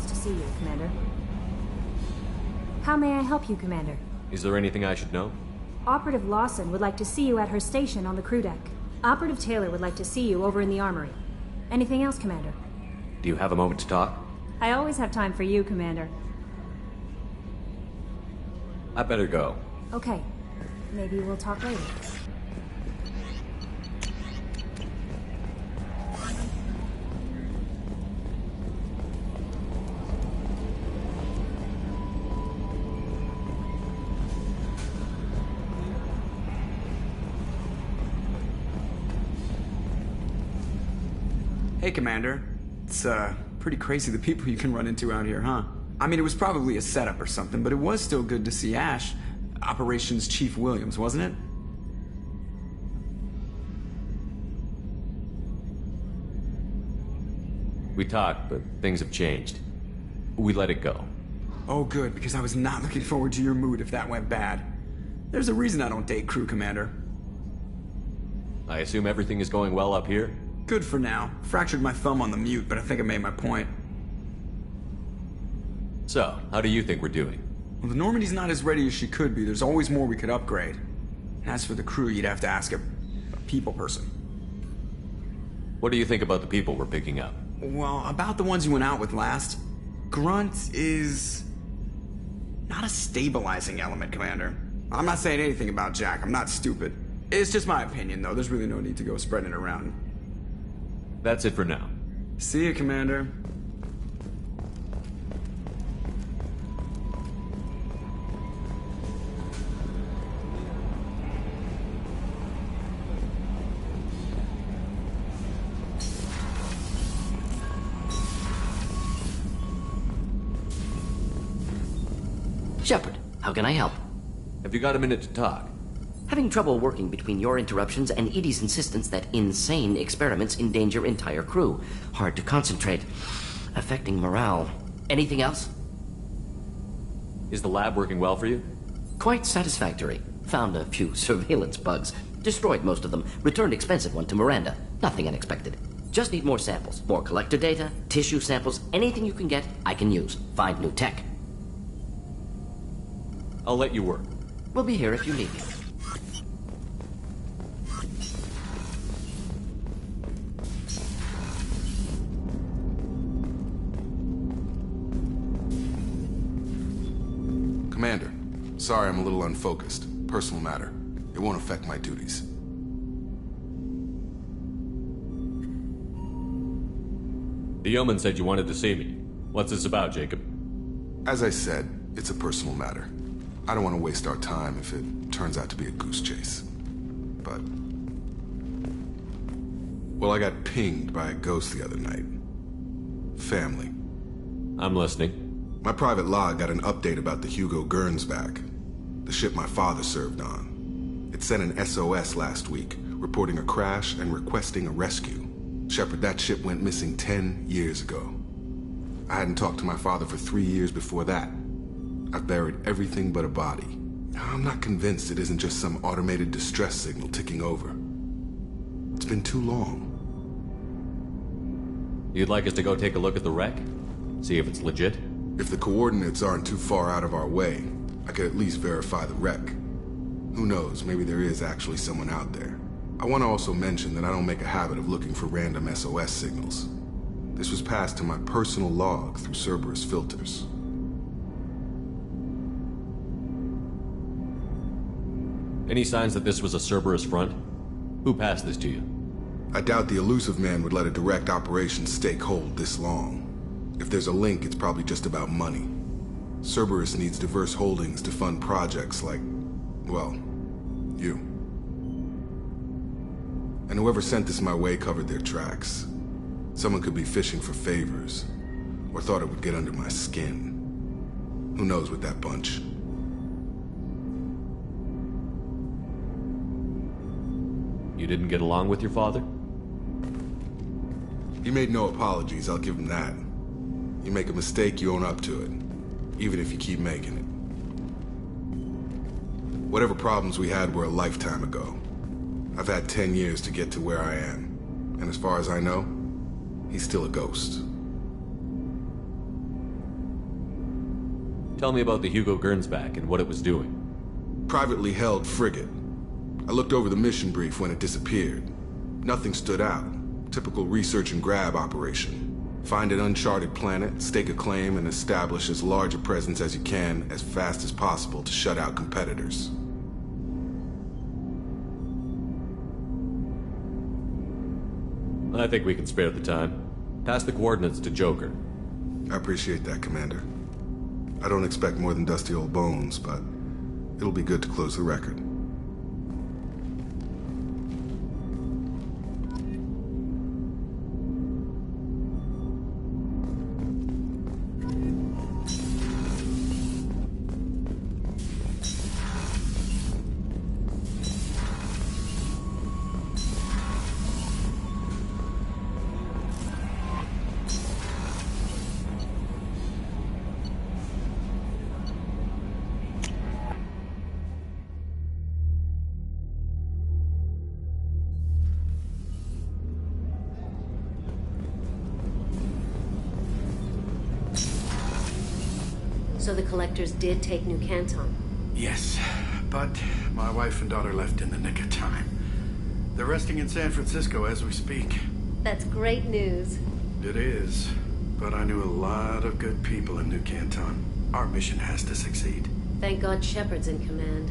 wants to see you, Commander. How may I help you, Commander? Is there anything I should know? Operative Lawson would like to see you at her station on the crew deck. Operative Taylor would like to see you over in the armory. Anything else, Commander? Do you have a moment to talk? I always have time for you, Commander. I better go. Okay. Maybe we'll talk later. Hey, Commander. It's, pretty crazy the people you can run into out here, huh? I mean, it was probably a setup or something, but it was still good to see Ash. Operations Chief Williams, wasn't it? We talked, but things have changed. We let it go. Oh, good, because I was not looking forward to your mood if that went bad. There's a reason I don't date crew, Commander. I assume everything is going well up here? Good for now. Fractured my thumb on the mute, but I think I made my point. So, how do you think we're doing? Well, the Normandy's not as ready as she could be. There's always more we could upgrade. And as for the crew, you'd have to ask a people person. What do you think about the people we're picking up? Well, about the ones you went out with last, Grunt is not a stabilizing element, Commander. I'm not saying anything about Jack. I'm not stupid. It's just my opinion, though. There's really no need to go spreading it around. That's it for now. See you, Commander. Shepard, how can I help? Have you got a minute to talk? Having trouble working between your interruptions and Edie's insistence that insane experiments endanger entire crew. Hard to concentrate. Affecting morale. Anything else? Is the lab working well for you? Quite satisfactory. Found a few surveillance bugs. Destroyed most of them. Returned expensive one to Miranda. Nothing unexpected. Just need more samples. More collector data, tissue samples, anything you can get, I can use. Find new tech. I'll let you work. We'll be here if you need me. Commander, sorry I'm a little unfocused. Personal matter. It won't affect my duties. The yeoman said you wanted to see me. What's this about, Jacob? As I said, it's a personal matter. I don't want to waste our time if it turns out to be a goose chase. But... well, I got pinged by a ghost the other night. Family. I'm listening. My private log got an update about the Hugo Gernsback, the ship my father served on. It sent an SOS last week, reporting a crash and requesting a rescue. Shepard, that ship went missing 10 years ago. I hadn't talked to my father for 3 years before that. I've buried everything but a body. I'm not convinced it isn't just some automated distress signal ticking over. It's been too long. You'd like us to go take a look at the wreck? See if it's legit? If the coordinates aren't too far out of our way, I could at least verify the wreck. Who knows, maybe there is actually someone out there. I want to also mention that I don't make a habit of looking for random SOS signals. This was passed to my personal log through Cerberus filters. Any signs that this was a Cerberus front? Who passed this to you? I doubt the elusive man would let a direct operations stake hold this long. If there's a link, it's probably just about money. Cerberus needs diverse holdings to fund projects like, well, you. And whoever sent this my way covered their tracks. Someone could be fishing for favors, or thought it would get under my skin. Who knows with that bunch? You didn't get along with your father? He made no apologies, I'll give him that. You make a mistake, you own up to it, even if you keep making it. Whatever problems we had were a lifetime ago. I've had 10 years to get to where I am, and as far as I know, he's still a ghost. Tell me about the Hugo Gernsback and what it was doing. Privately held frigate. I looked over the mission brief when it disappeared. Nothing stood out. Typical research and grab operation. Find an uncharted planet, stake a claim, and establish as large a presence as you can as fast as possible to shut out competitors. I think we can spare the time. Pass the coordinates to Joker. I appreciate that, Commander. I don't expect more than dusty old bones, but it'll be good to close the record. So the collectors did take New Canton. Yes, but my wife and daughter left in the nick of time. They're resting in San Francisco as we speak. That's great news. It is, but I knew a lot of good people in New Canton. Our mission has to succeed. Thank God Shepard's in command.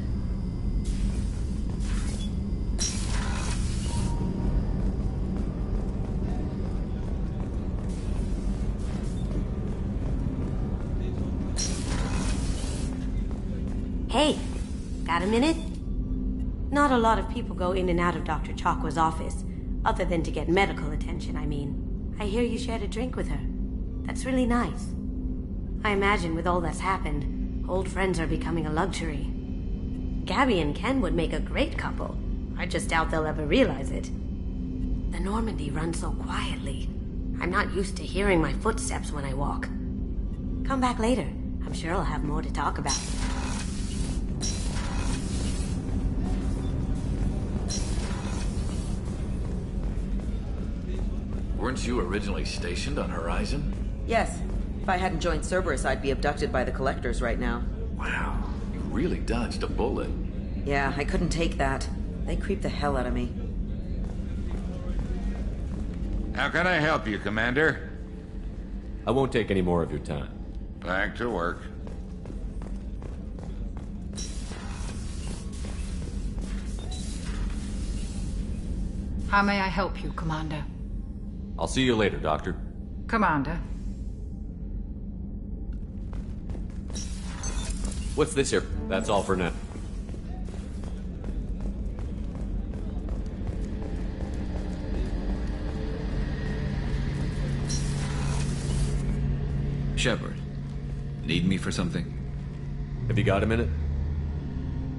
Hey, got a minute? Not a lot of people go in and out of Dr. Chakwa's office, other than to get medical attention, I mean. I hear you shared a drink with her. That's really nice. I imagine with all that's happened, old friends are becoming a luxury. Gabby and Ken would make a great couple. I just doubt they'll ever realize it. The Normandy runs so quietly. I'm not used to hearing my footsteps when I walk. Come back later. I'm sure I'll have more to talk about. Weren't you originally stationed on Horizon? Yes. If I hadn't joined Cerberus, I'd be abducted by the Collectors right now. Wow, you really dodged a bullet. Yeah, I couldn't take that. They creep the hell out of me. How can I help you, Commander? I won't take any more of your time. Back to work. How may I help you, Commander? I'll see you later, Doctor. Commander. What's this here? That's all for now. Shepard, need me for something? Have you got a minute?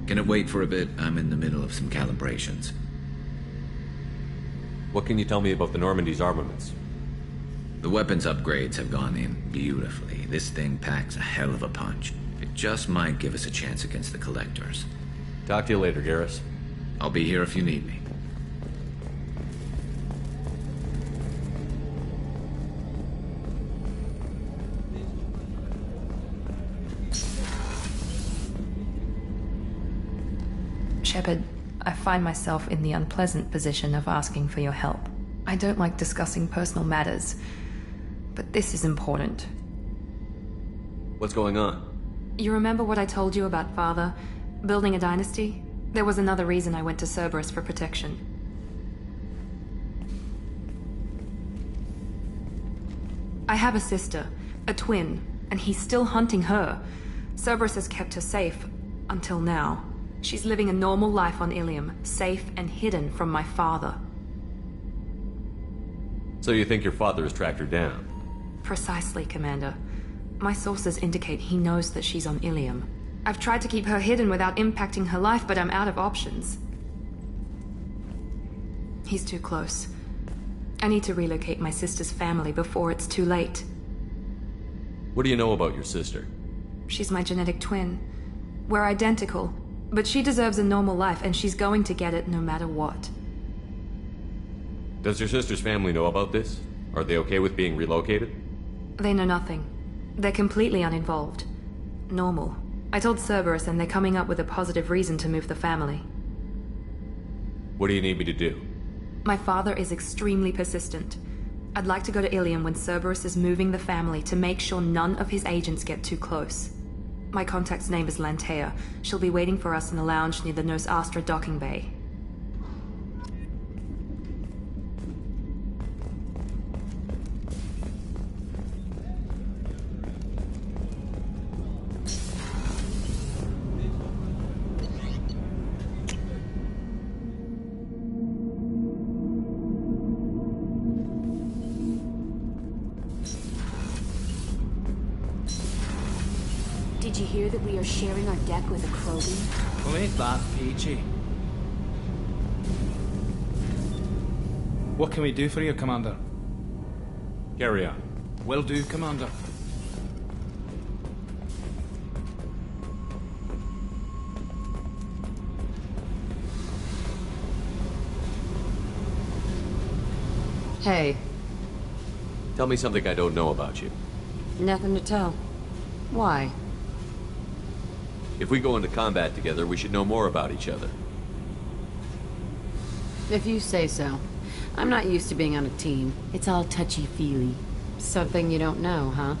Can it wait for a bit? I'm in the middle of some calibrations. What can you tell me about the Normandy's armaments? The weapons upgrades have gone in beautifully. This thing packs a hell of a punch. It just might give us a chance against the Collectors. Talk to you later, Garrus. I'll be here if you need me. Shepard, I find myself in the unpleasant position of asking for your help. I don't like discussing personal matters, but this is important. What's going on? You remember what I told you about Father? Building a dynasty? There was another reason I went to Cerberus for protection. I have a sister, a twin, and he's still hunting her. Cerberus has kept her safe, until now. She's living a normal life on Ilium, safe and hidden from my father. So you think your father has tracked her down? Precisely, Commander. My sources indicate he knows that she's on Ilium. I've tried to keep her hidden without impacting her life, but I'm out of options. He's too close. I need to relocate my sister's family before it's too late. What do you know about your sister? She's my genetic twin. We're identical, but she deserves a normal life, and she's going to get it no matter what. Does your sister's family know about this? Are they okay with being relocated? They know nothing. They're completely uninvolved. normal. I told Cerberus and they're coming up with a positive reason to move the family. What do you need me to do? My father is extremely persistent. I'd like to go to Ilium when Cerberus is moving the family to make sure none of his agents get too close. My contact's name is Lantea. She'll be waiting for us in a lounge near the Nos Astra docking bay. Did you hear that we are sharing our deck with a Krogan? Well, ain't that peachy? What can we do for you, Commander? Carry on. Will do, Commander. Hey. Tell me something I don't know about you. Nothing to tell. Why? If we go into combat together, we should know more about each other. If you say so. I'm not used to being on a team. It's all touchy-feely. Something you don't know, huh?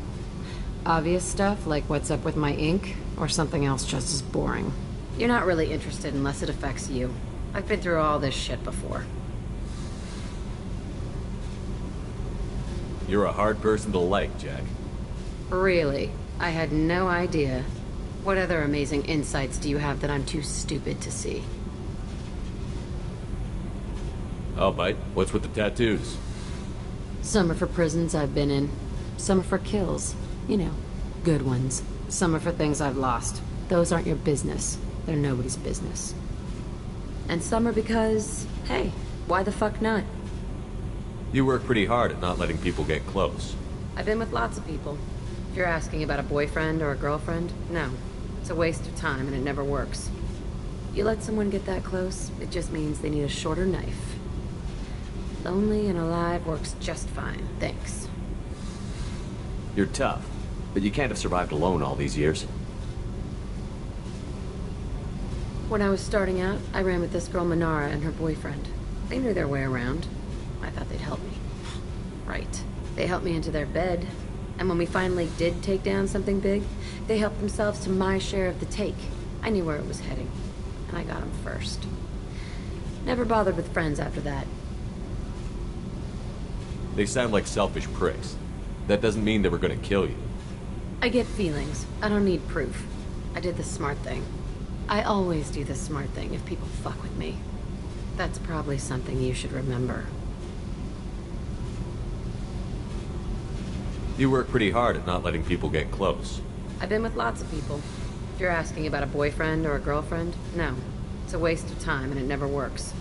Obvious stuff, like what's up with my ink, or something else just as boring? You're not really interested unless it affects you. I've been through all this shit before. You're a hard person to like, Jack. Really? I had no idea. What other amazing insights do you have that I'm too stupid to see? I'll bite. What's with the tattoos? Some are for prisons I've been in. Some are for kills. You know, good ones. Some are for things I've lost. Those aren't your business. They're nobody's business. And some are because, hey, why the fuck not? You work pretty hard at not letting people get close. I've been with lots of people. If you're asking about a boyfriend or a girlfriend, no. It's a waste of time and it never works. You let someone get that close, it just means they need a shorter knife. Lonely and alive works just fine, thanks. You're tough, but you can't have survived alone all these years. When I was starting out, I ran with this girl Minara and her boyfriend. They knew their way around. I thought they'd help me. Right. They helped me into their bed. And when we finally did take down something big, they helped themselves to my share of the take. I knew where it was heading, and I got them first. Never bothered with friends after that. They sound like selfish pricks. That doesn't mean they were gonna kill you. I get feelings. I don't need proof. I did the smart thing. I always do the smart thing if people fuck with me. That's probably something you should remember. You work pretty hard at not letting people get close. I've been with lots of people. If you're asking about a boyfriend or a girlfriend, no. It's a waste of time and it never works.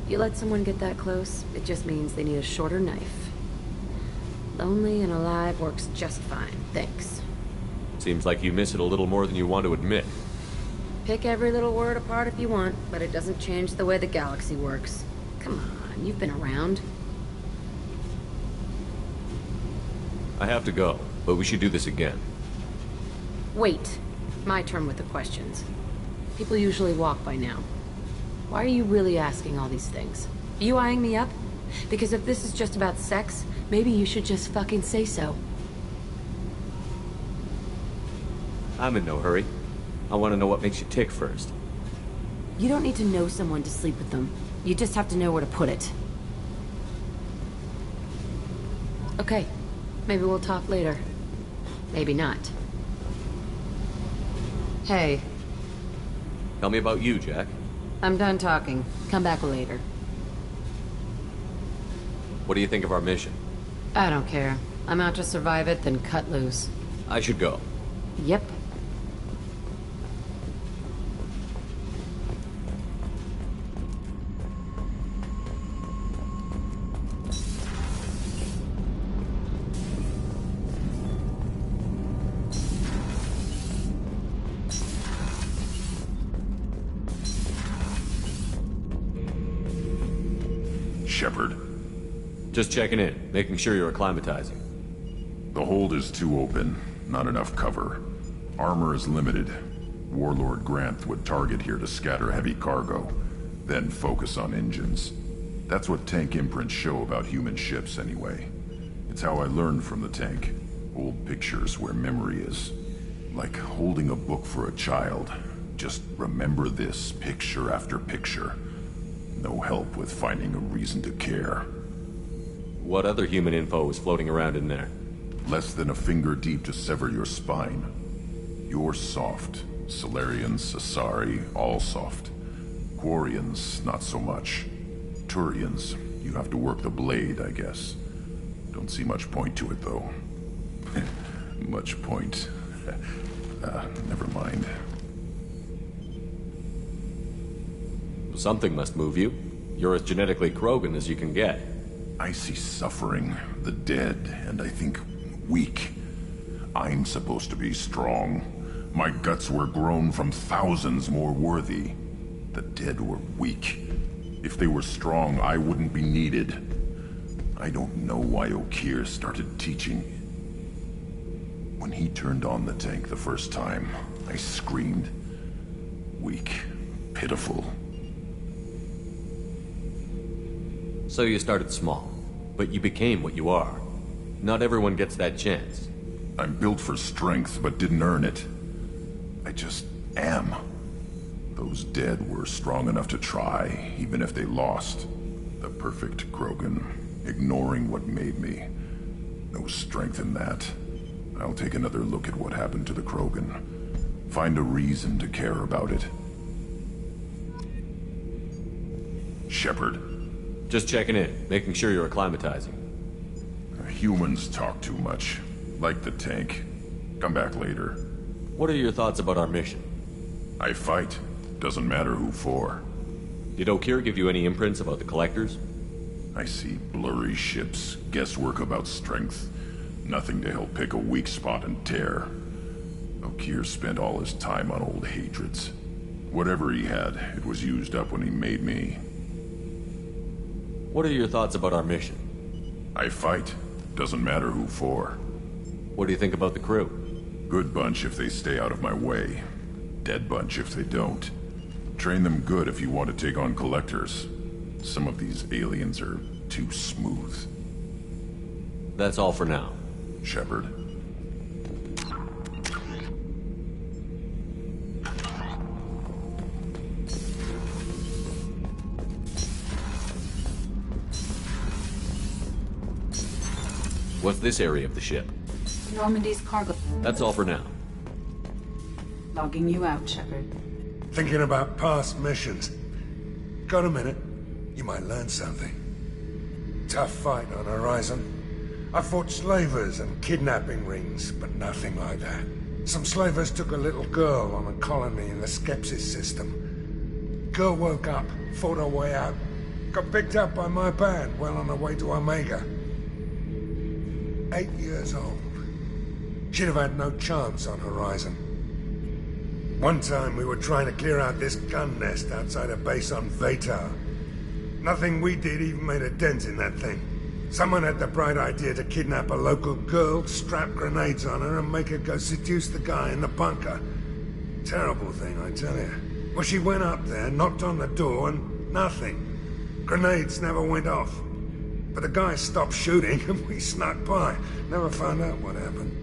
You let someone get that close, it just means they need a shorter knife. Lonely and alive works just fine, thanks. Seems like you miss it a little more than you want to admit. Pick every little word apart if you want, but it doesn't change the way the galaxy works. Come on, you've been around. I have to go, but we should do this again. Wait. My turn with the questions. People usually walk by now. Why are you really asking all these things? Are you eyeing me up? Because if this is just about sex, maybe you should just fucking say so. I'm in no hurry. I want to know what makes you tick first. You don't need to know someone to sleep with them. You just have to know where to put it. Okay. Maybe we'll talk later. Maybe not. Hey. Tell me about you, Jack. I'm done talking. Come back later. What do you think of our mission? I don't care. I'm out to survive it, then cut loose. I should go. Yep. Shepard. Just checking in, making sure you're acclimatizing. The hold is too open. Not enough cover. Armor is limited. Warlord Grant would target here to scatter heavy cargo, then focus on engines. That's what tank imprints show about human ships, anyway. It's how I learned from the tank. Old pictures where memory is. Like holding a book for a child. Just remember this, picture after picture. No help with finding a reason to care. What other human info was floating around in there? Less than a finger deep to sever your spine. You're soft. Solarians, Asari, all soft. Quarians, not so much. Turians, you have to work the blade, I guess. Don't see much point to it, though. Much point. Never mind. Something must move you. You're as genetically Krogan as you can get. I see suffering, the dead, and I think weak. I'm supposed to be strong. My guts were grown from thousands more worthy. The dead were weak. If they were strong, I wouldn't be needed. I don't know why Okeer started teaching. When he turned on the tank the first time, I screamed. Weak. Pitiful. So you started small, but you became what you are. Not everyone gets that chance. I'm built for strength, but didn't earn it. I just am. Those dead were strong enough to try, even if they lost. The perfect Krogan, ignoring what made me. No strength in that. I'll take another look at what happened to the Krogan. Find a reason to care about it. Shepard. Just checking in, making sure you're acclimatizing. Humans talk too much. Like the tank. Come back later. What are your thoughts about our mission? I fight. Doesn't matter who for. Did Okeer give you any imprints about the Collectors? I see blurry ships, guesswork about strength. Nothing to help pick a weak spot and tear. Okeer spent all his time on old hatreds. Whatever he had, it was used up when he made me. What are your thoughts about our mission? I fight. Doesn't matter who for. What do you think about the crew? Good bunch if they stay out of my way. Dead bunch if they don't. Train them good if you want to take on Collectors. Some of these aliens are too smooth. That's all for now. Shepard. What's this area of the ship? Normandy's cargo. That's all for now. Logging you out, Shepard. Thinking about past missions. Got a minute? You might learn something. Tough fight on Horizon. I fought slavers and kidnapping rings, but nothing like that. Some slavers took a little girl on a colony in the Skepsis system. Girl woke up, fought her way out, got picked up by my band well on her way to Omega. 8 years old. She'd have had no chance on Horizon. One time we were trying to clear out this gun nest outside a base on Vatar. Nothing we did even made a dent in that thing. Someone had the bright idea to kidnap a local girl, strap grenades on her, and make her go seduce the guy in the bunker. Terrible thing, I tell you. Well, she went up there, knocked on the door, and nothing. Grenades never went off. But the guy stopped shooting, and we snuck by. Never found out what happened.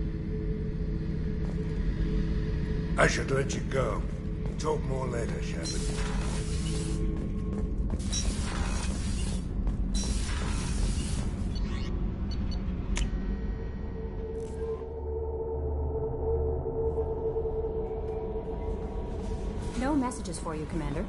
I should let you go. Talk more later, Shepard. No messages for you, Commander.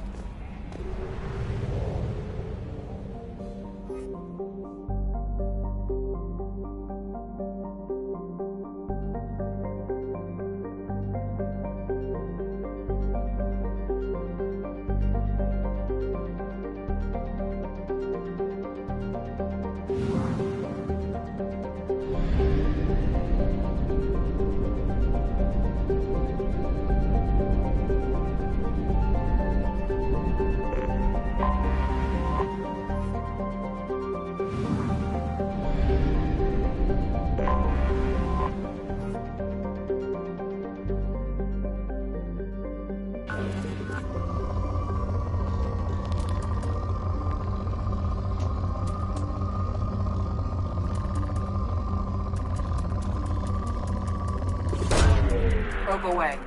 Probe away.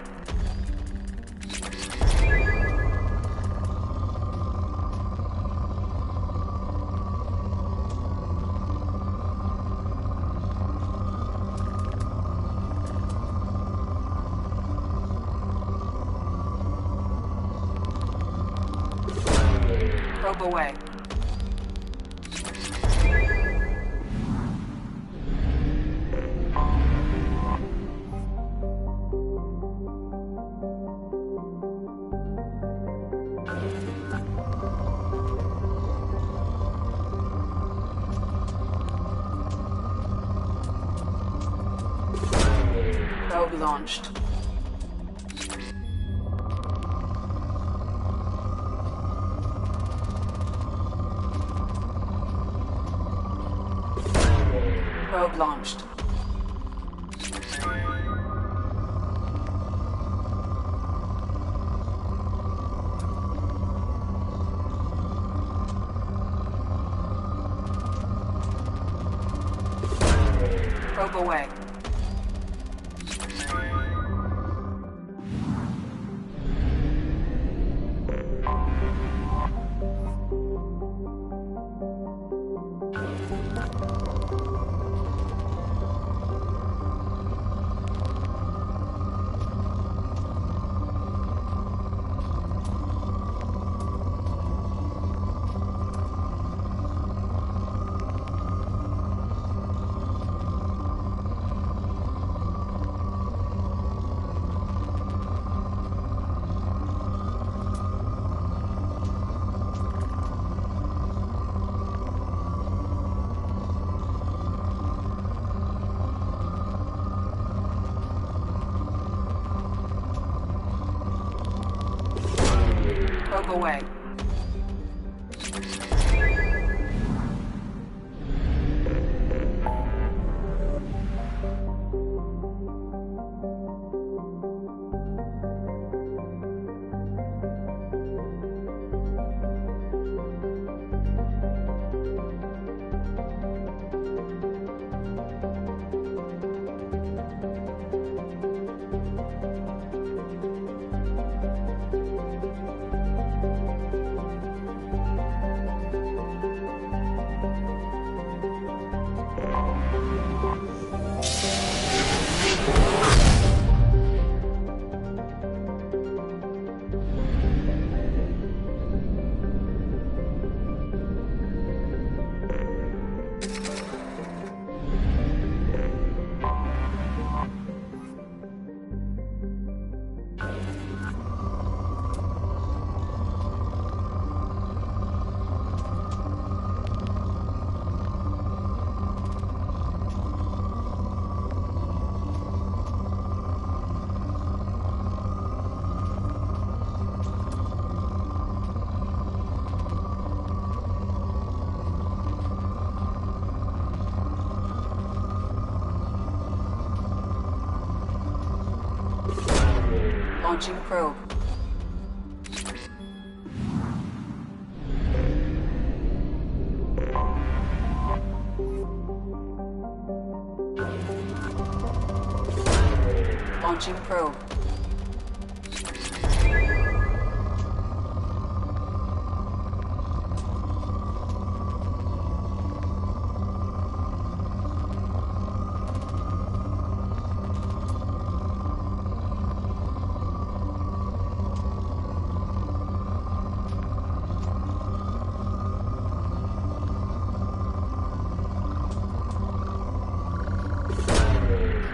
Probe away. Probe launched. Probe launched. Probe away. Probe away. Launching probe. Launching probe.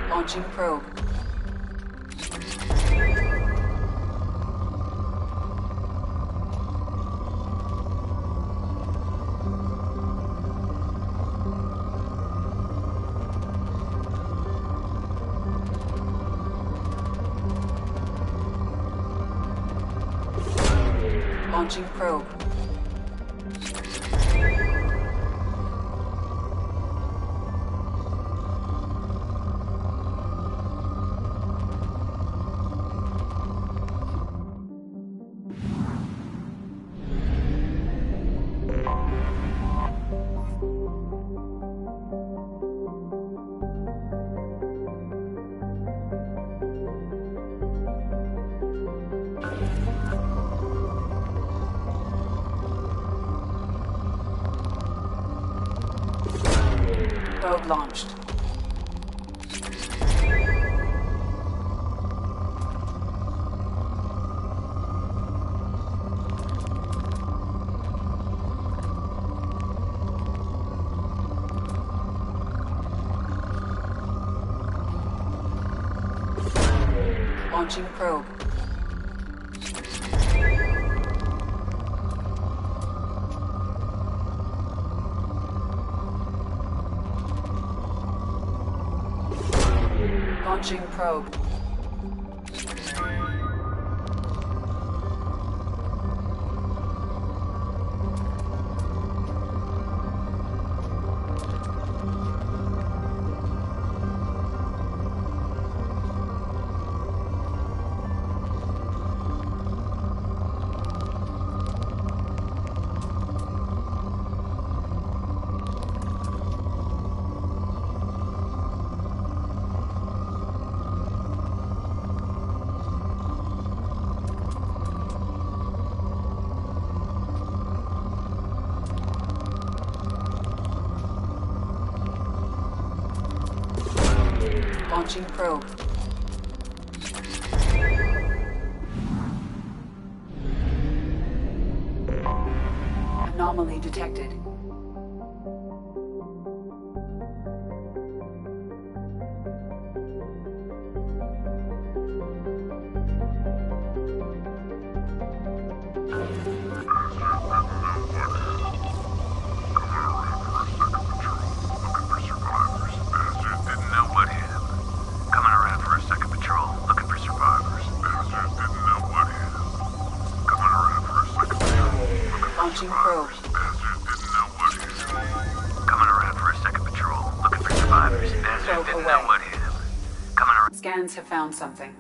Launching probe. Launching probe. Probe launched. Launching probe. Launching probe. Launching probe. Anomaly detected. Launching probe. Coming around for a second patrol, looking for survivors. Bastard didn't know what hit him. Coming around. Scans have found something.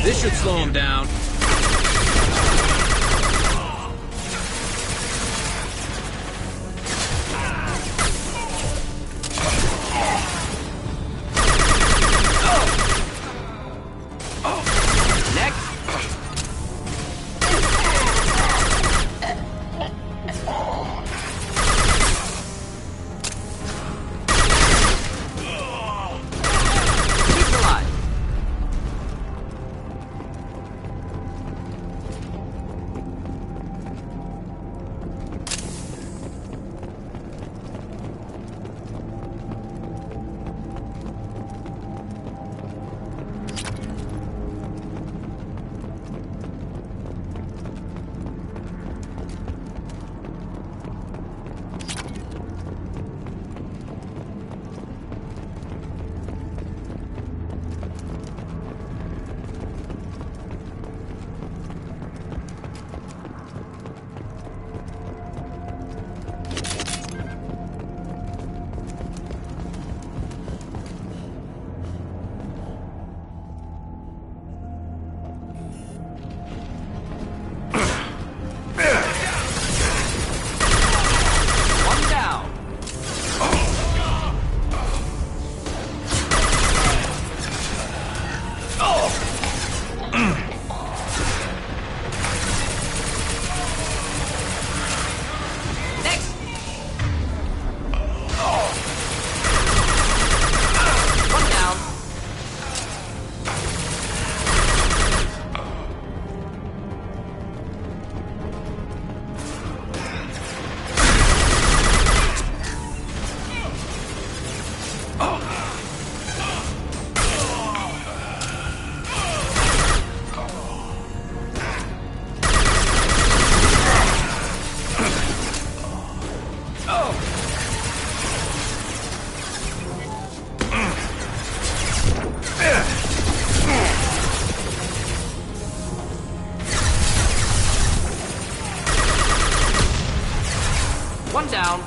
This should slow him down. One down.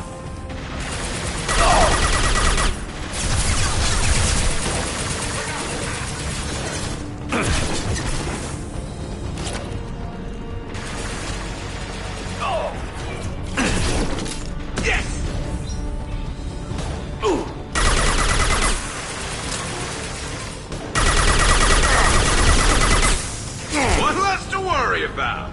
One less to worry about.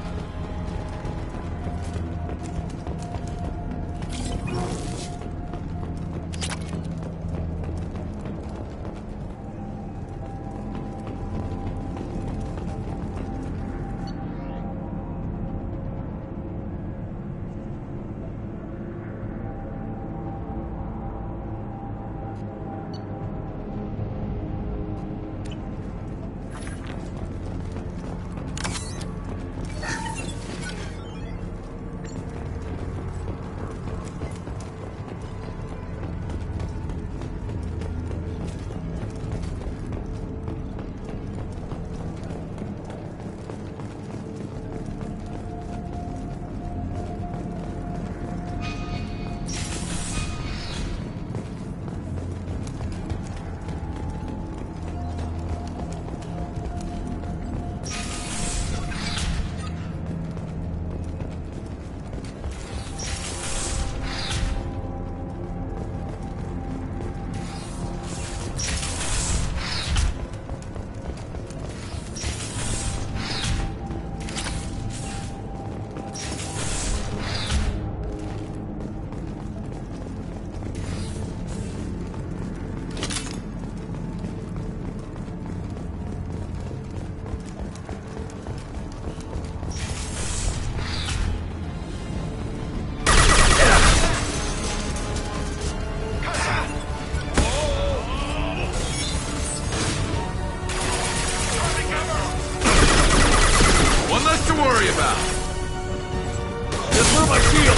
One less to worry about. Just move my shield.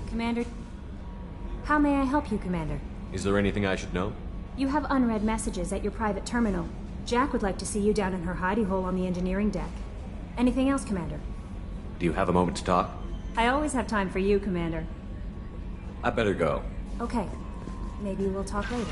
Commander, how may I help you, Commander? Is there anything I should know? You have unread messages at your private terminal. Jack would like to see you down in her hidey hole on the engineering deck. Anything else, Commander? Do you have a moment to talk? I always have time for you, Commander. I better go. Okay. Maybe we'll talk later.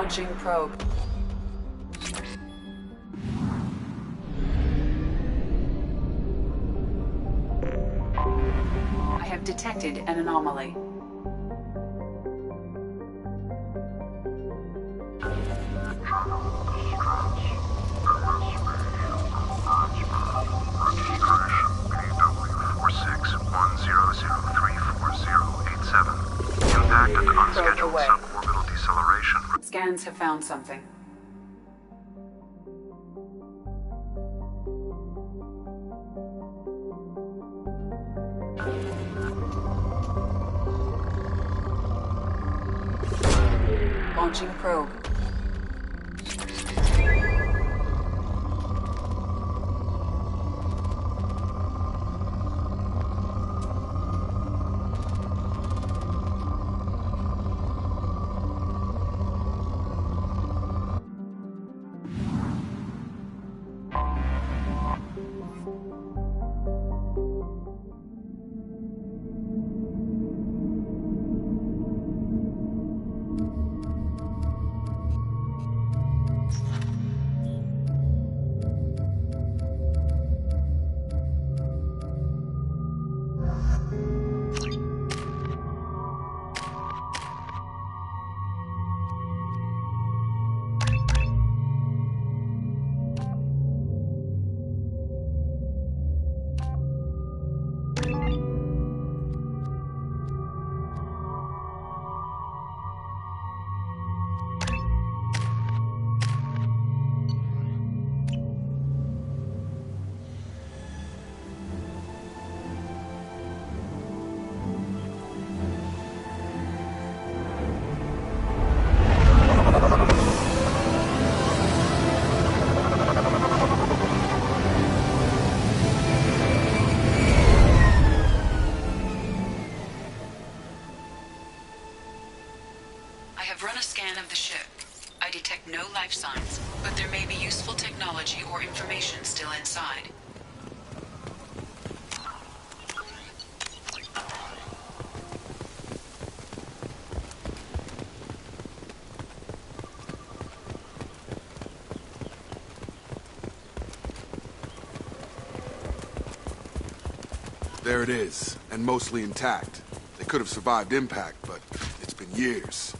Launching probe. I have detected an anomaly. Impact and unscheduled suborbital deceleration. Scans have found something. Launching probe. I have run a scan of the ship. I detect no life signs, but there may be useful technology or information still inside. There it is, and mostly intact. They could have survived impact, but it's been years.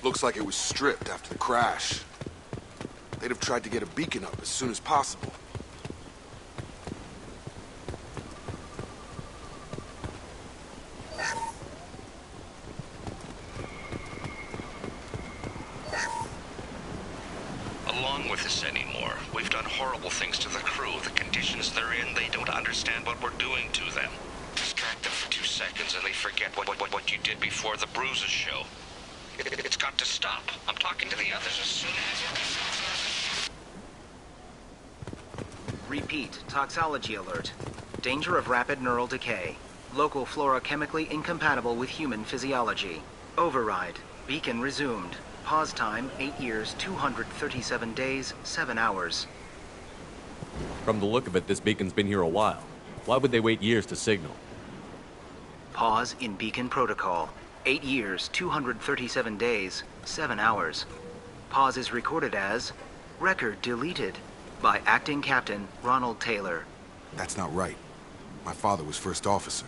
Looks like it was stripped after the crash. They'd have tried to get a beacon up as soon as possible. Along with this anymore. We've done horrible things to the crew. The conditions they're in, they don't understand what we're doing to them. Distract them for 2 seconds and they forget what you did before the bruises show. It's got to stop. I'm talking to the others as soon as... Repeat, toxology alert. Danger of rapid neural decay. Local flora chemically incompatible with human physiology. Override. Beacon resumed. Pause time, 8 years, 237 days, 7 hours. From the look of it, this beacon's been here a while. Why would they wait years to signal? Pause in beacon protocol. 8 years, 237 days, 7 hours. Pause is recorded as record deleted by Acting Captain Ronald Taylor. That's not right. My father was first officer.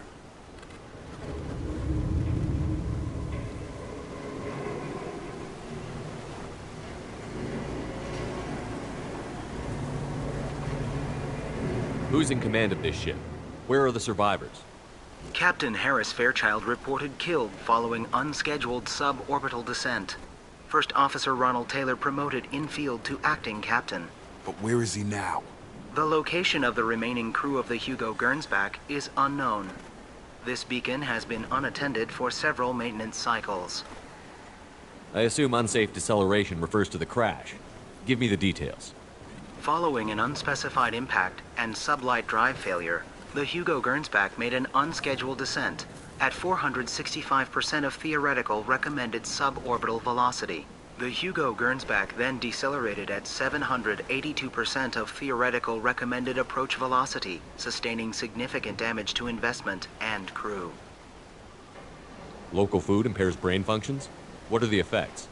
Who's in command of this ship? Where are the survivors? Captain Harris Fairchild reported killed following unscheduled suborbital descent. First Officer Ronald Taylor promoted in-field to acting captain. But where is he now? The location of the remaining crew of the Hugo Gernsback is unknown. This beacon has been unattended for several maintenance cycles. I assume unsafe deceleration refers to the crash. Give me the details. Following an unspecified impact and sublight drive failure, the Hugo Gernsback made an unscheduled descent at 465% of theoretical recommended suborbital velocity. The Hugo Gernsback then decelerated at 782% of theoretical recommended approach velocity, sustaining significant damage to investment and crew. Local food impairs brain functions? What are the effects?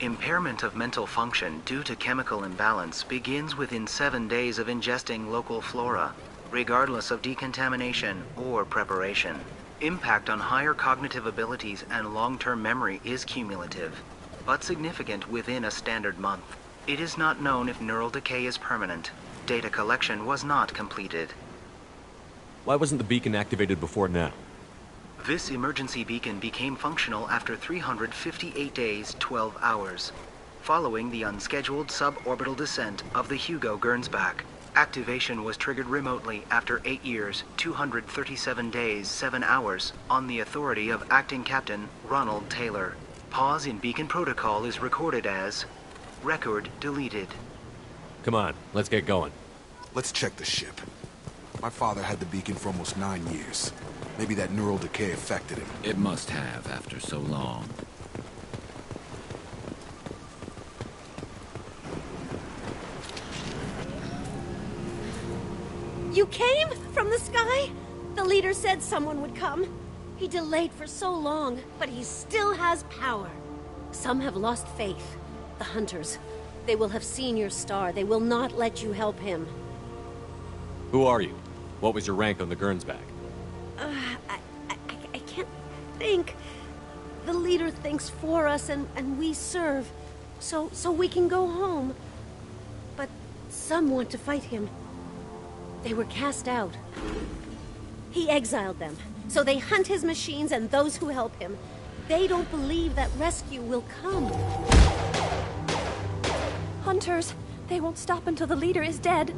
Impairment of mental function due to chemical imbalance begins within 7 days of ingesting local flora, regardless of decontamination or preparation. Impact on higher cognitive abilities and long-term memory is cumulative, but significant within a standard month. It is not known if neural decay is permanent. Data collection was not completed. Why wasn't the beacon activated before now? This emergency beacon became functional after 358 days, 12 hours, following the unscheduled suborbital descent of the Hugo Gernsback. Activation was triggered remotely after 8 years, 237 days, 7 hours, on the authority of Acting Captain Ronald Taylor. Pause in beacon protocol is recorded as record deleted. Come on, let's get going. Let's check the ship. My father had the beacon for almost 9 years. Maybe that neural decay affected him. It must have after so long. You came from the sky? The leader said someone would come. He delayed for so long, but he still has power. Some have lost faith. The hunters. They will have seen your star. They will not let you help him. Who are you? What was your rank on the Gernsback? I can't think. The leader thinks for us and we serve. So we can go home. But some want to fight him. They were cast out. He exiled them. So they hunt his machines and those who help him. They don't believe that rescue will come. Hunters, they won't stop until the leader is dead.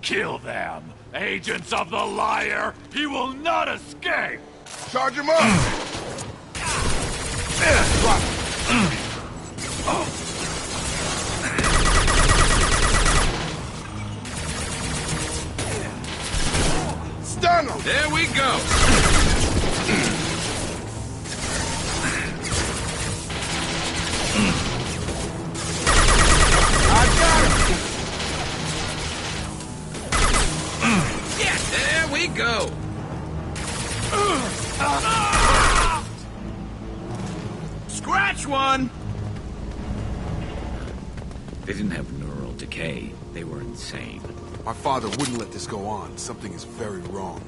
Kill them! Agents of the liar! He will not escape! Charge him up! Stun him! There we go! I got him! There we go! Scratch one! They didn't have neural decay. They were insane. My father wouldn't let this go on. Something is very wrong.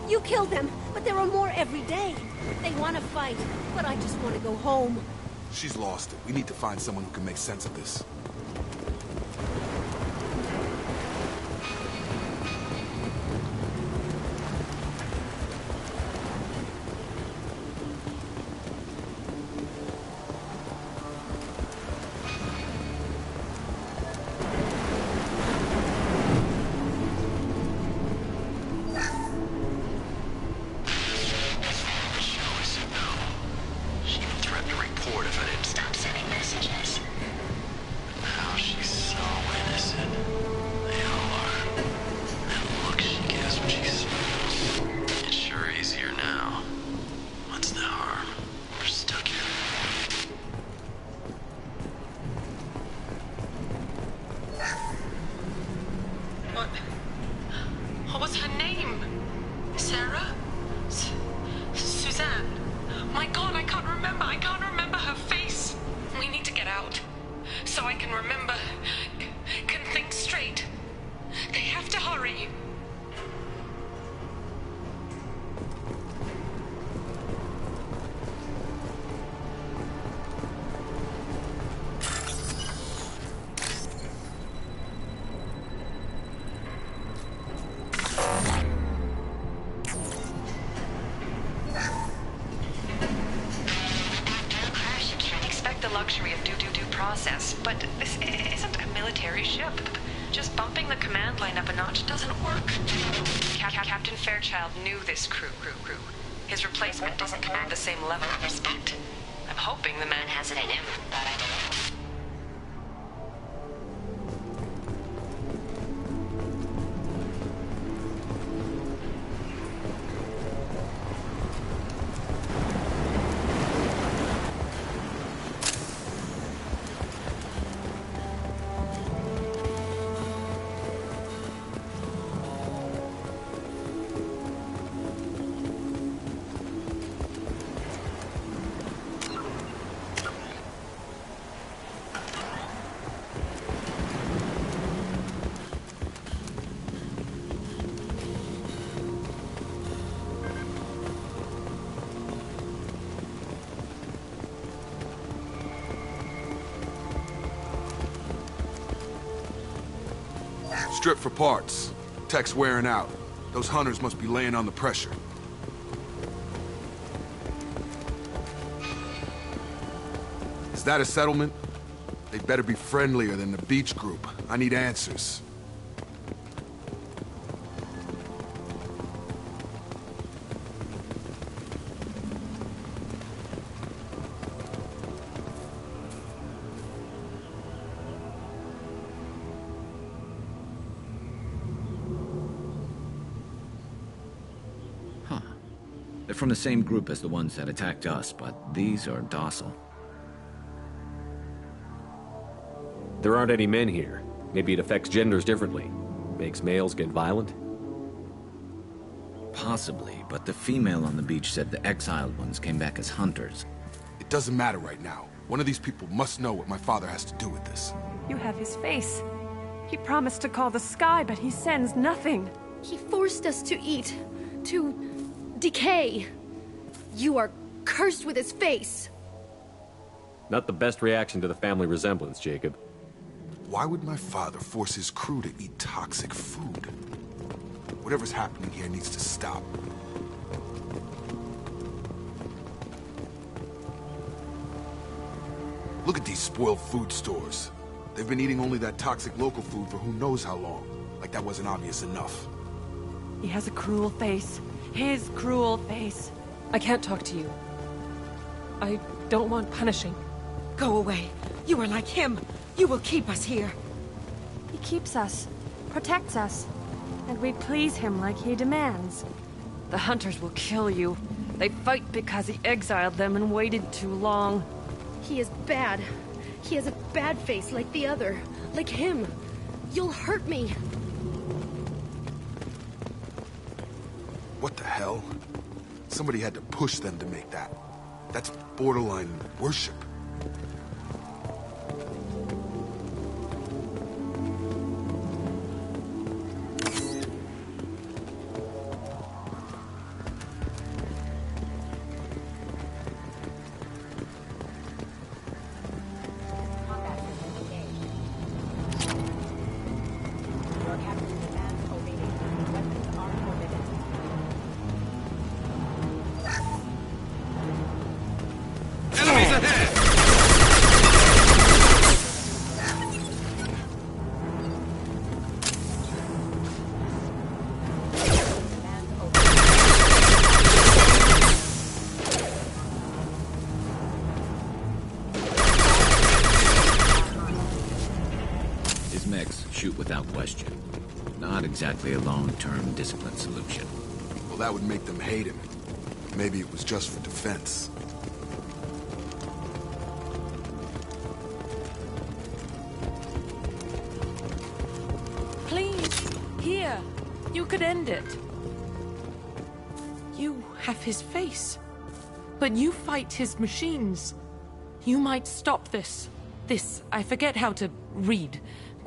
You killed them, but there are more every day. They want to fight, but I just want to go home. She's lost it. We need to find someone who can make sense of this. What was her name? Sarah? Suzanne? My God, I can't remember. I can't remember her face. We need to get out. So I can remember. Can think straight. They have to hurry. Luxury of due process, but this isn't a military ship. Just bumping the command line up a notch doesn't work. Captain Fairchild knew this crew. His replacement doesn't command the same level of respect. I'm hoping the man has it in him, but I don't know. Strip for parts. Tech's wearing out. Those hunters must be laying on the pressure. Is that a settlement? They better be friendlier than the beach group. I need answers. They're from the same group as the ones that attacked us, but these are docile. There aren't any men here. Maybe it affects genders differently. Makes males get violent? Possibly, but the female on the beach said the exiled ones came back as hunters. It doesn't matter right now. One of these people must know what my father has to do with this. You have his face. He promised to call the sky, but he sends nothing. He forced us to eat, to decay. You are cursed with his face. Not the best reaction to the family resemblance, Jacob. Why would my father force his crew to eat toxic food? Whatever's happening here needs to stop. Look at these spoiled food stores. They've been eating only that toxic local food for who knows how long. Like that wasn't obvious enough. He has a cruel face. His cruel face. I can't talk to you. I don't want punishing. Go away. You are like him. You will keep us here. He keeps us, protects us, and we please him like he demands. The hunters will kill you. They fight because he exiled them and waited too long. He is bad. He has a bad face like the other. Like him. You'll hurt me. What the hell? Somebody had to push them to make that. That's borderline worship. Shoot without question. Not exactly a long-term discipline solution. Well, that would make them hate him. Maybe it was just for defense. Please, here. You could end it. You have his face. But you fight his machines. You might stop this. This, I forget how to read.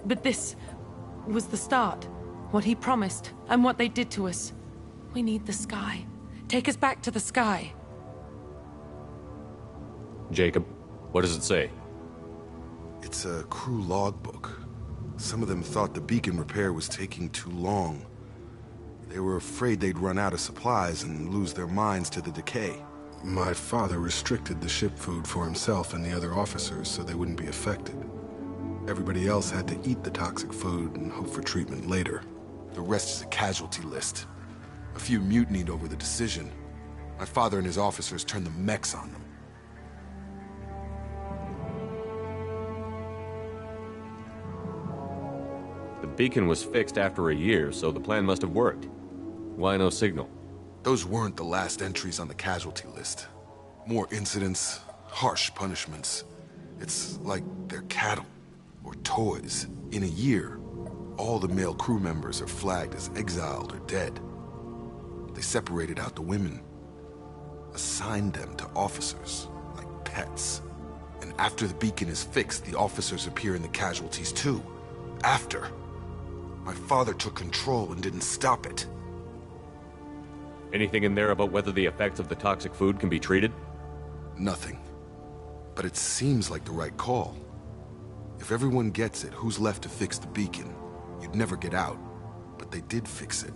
But this was the start. What he promised, and what they did to us. We need the sky. Take us back to the sky. Jacob, what does it say? It's a crew logbook. Some of them thought the beacon repair was taking too long. They were afraid they'd run out of supplies and lose their minds to the decay. My father restricted the ship food for himself and the other officers so they wouldn't be affected. Everybody else had to eat the toxic food and hope for treatment later. The rest is a casualty list. A few mutinied over the decision. My father and his officers turned the mechs on them. The beacon was fixed after a year, so the plan must have worked. Why no signal? Those weren't the last entries on the casualty list. More incidents, harsh punishments. It's like they're cattle. Or toys. In a year, all the male crew members are flagged as exiled or dead. They separated out the women, assigned them to officers, like pets. And after the beacon is fixed, the officers appear in the casualties too. After. My father took control and didn't stop it. Anything in there about whether the effects of the toxic food can be treated? Nothing. But it seems like the right call. If everyone gets it, who's left to fix the beacon? You'd never get out, but they did fix it.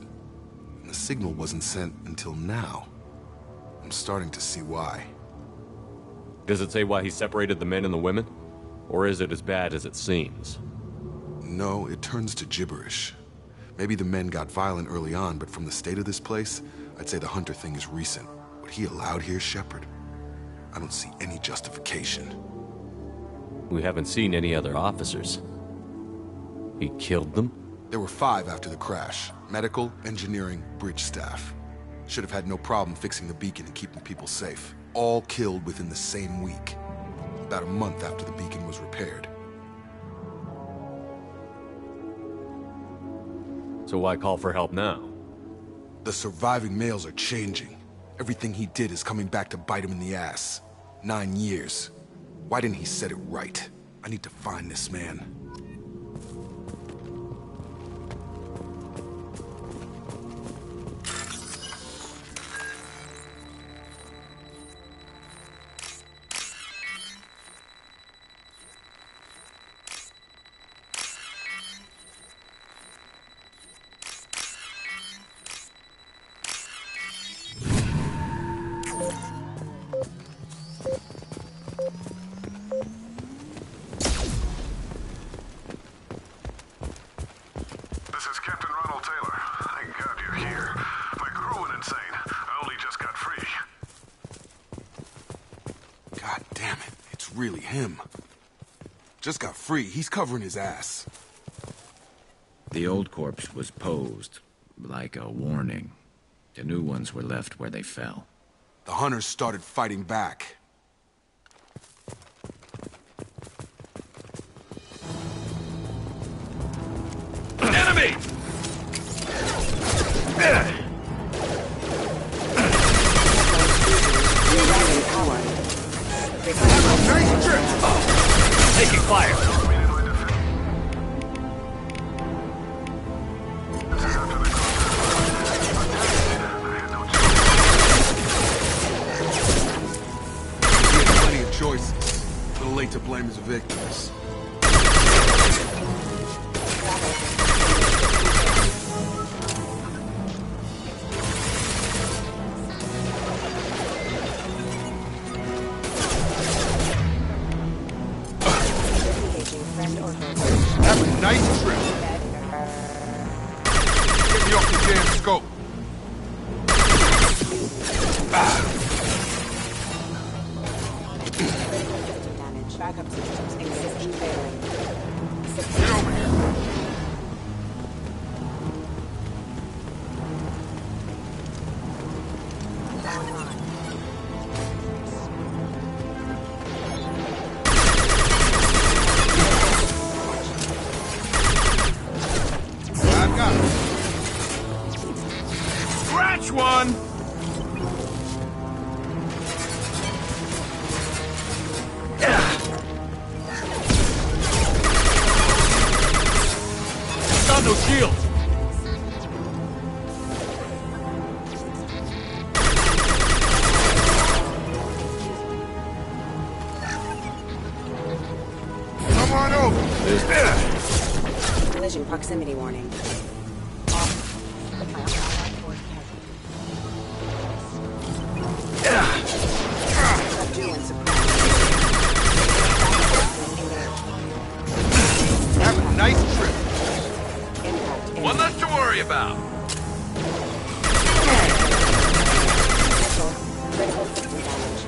And the signal wasn't sent until now. I'm starting to see why. Does it say why he separated the men and the women? Or is it as bad as it seems? No, it turns to gibberish. Maybe the men got violent early on, but from the state of this place, I'd say the Hunter thing is recent. What he allowed here, Shepard, I don't see any justification. We haven't seen any other officers. He killed them? There were 5 after the crash. Medical, engineering, bridge staff. Should have had no problem fixing the beacon and keeping people safe. All killed within the same week. About a month after the beacon was repaired. So why call for help now? The surviving males are changing. Everything he did is coming back to bite him in the ass. 9 years. Why didn't he set it right? I need to find this man. Really him. Just got free. He's covering his ass. The old corpse was posed like a warning. The new ones were left where they fell. The hunters started fighting back. Enemy! Nice trip! Taking fire! He had plenty of choices. A little late to blame his victims. Have a nice trip. Get me off the damn scope. Backup systems existing failing. Get over here. I've got it. Scratch one! Got no shield! Come on over. Collision proximity warning. Have a nice trip. One less to worry about. Critical system damage.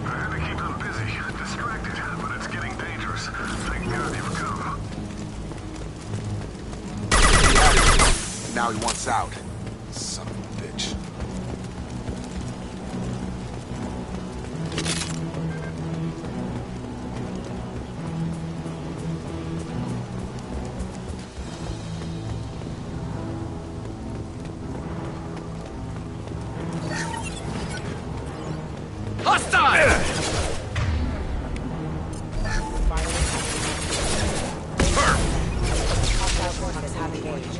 I had to keep them busy, distracted, but it's getting dangerous. Thank God you've come. He had it. Now he wants out. Son of a bitch. Hostile! Hostile forces have engaged.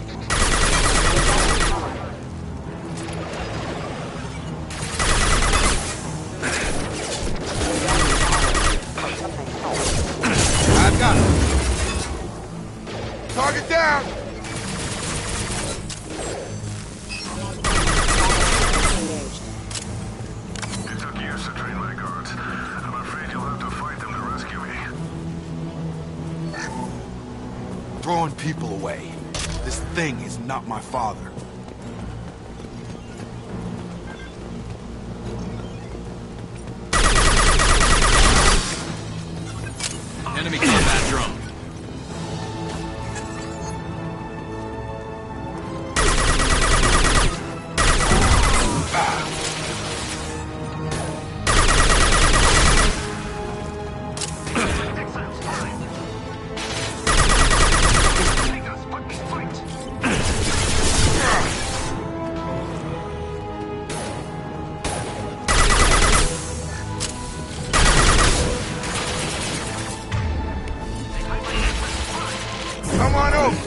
Target down! It took years to train my guards. I'm afraid you'll have to fight them to rescue me. Throwing people away. This thing is not my father. Enemy combat drone. Come on over!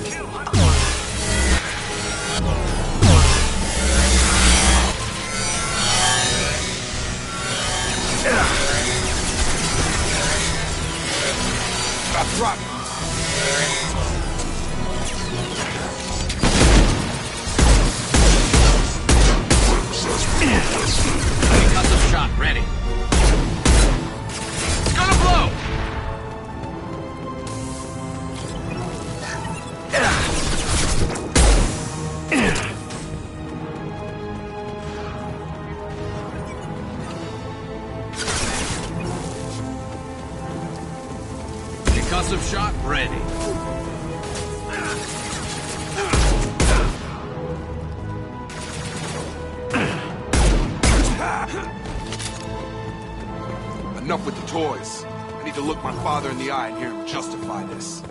Stop dropping! Custom shot ready. It's gonna blow! Concussive shot ready. Enough with the toys. I need to look my father in the eye and hear him justify this.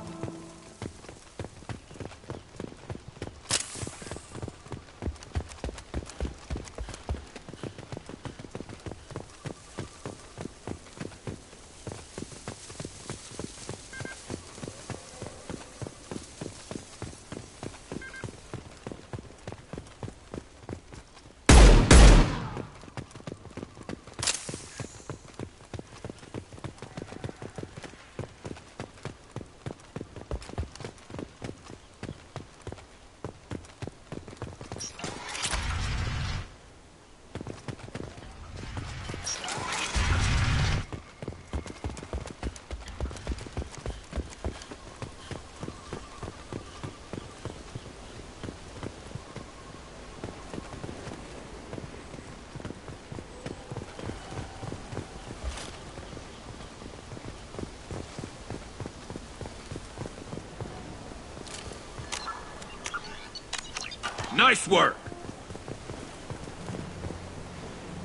Nice work!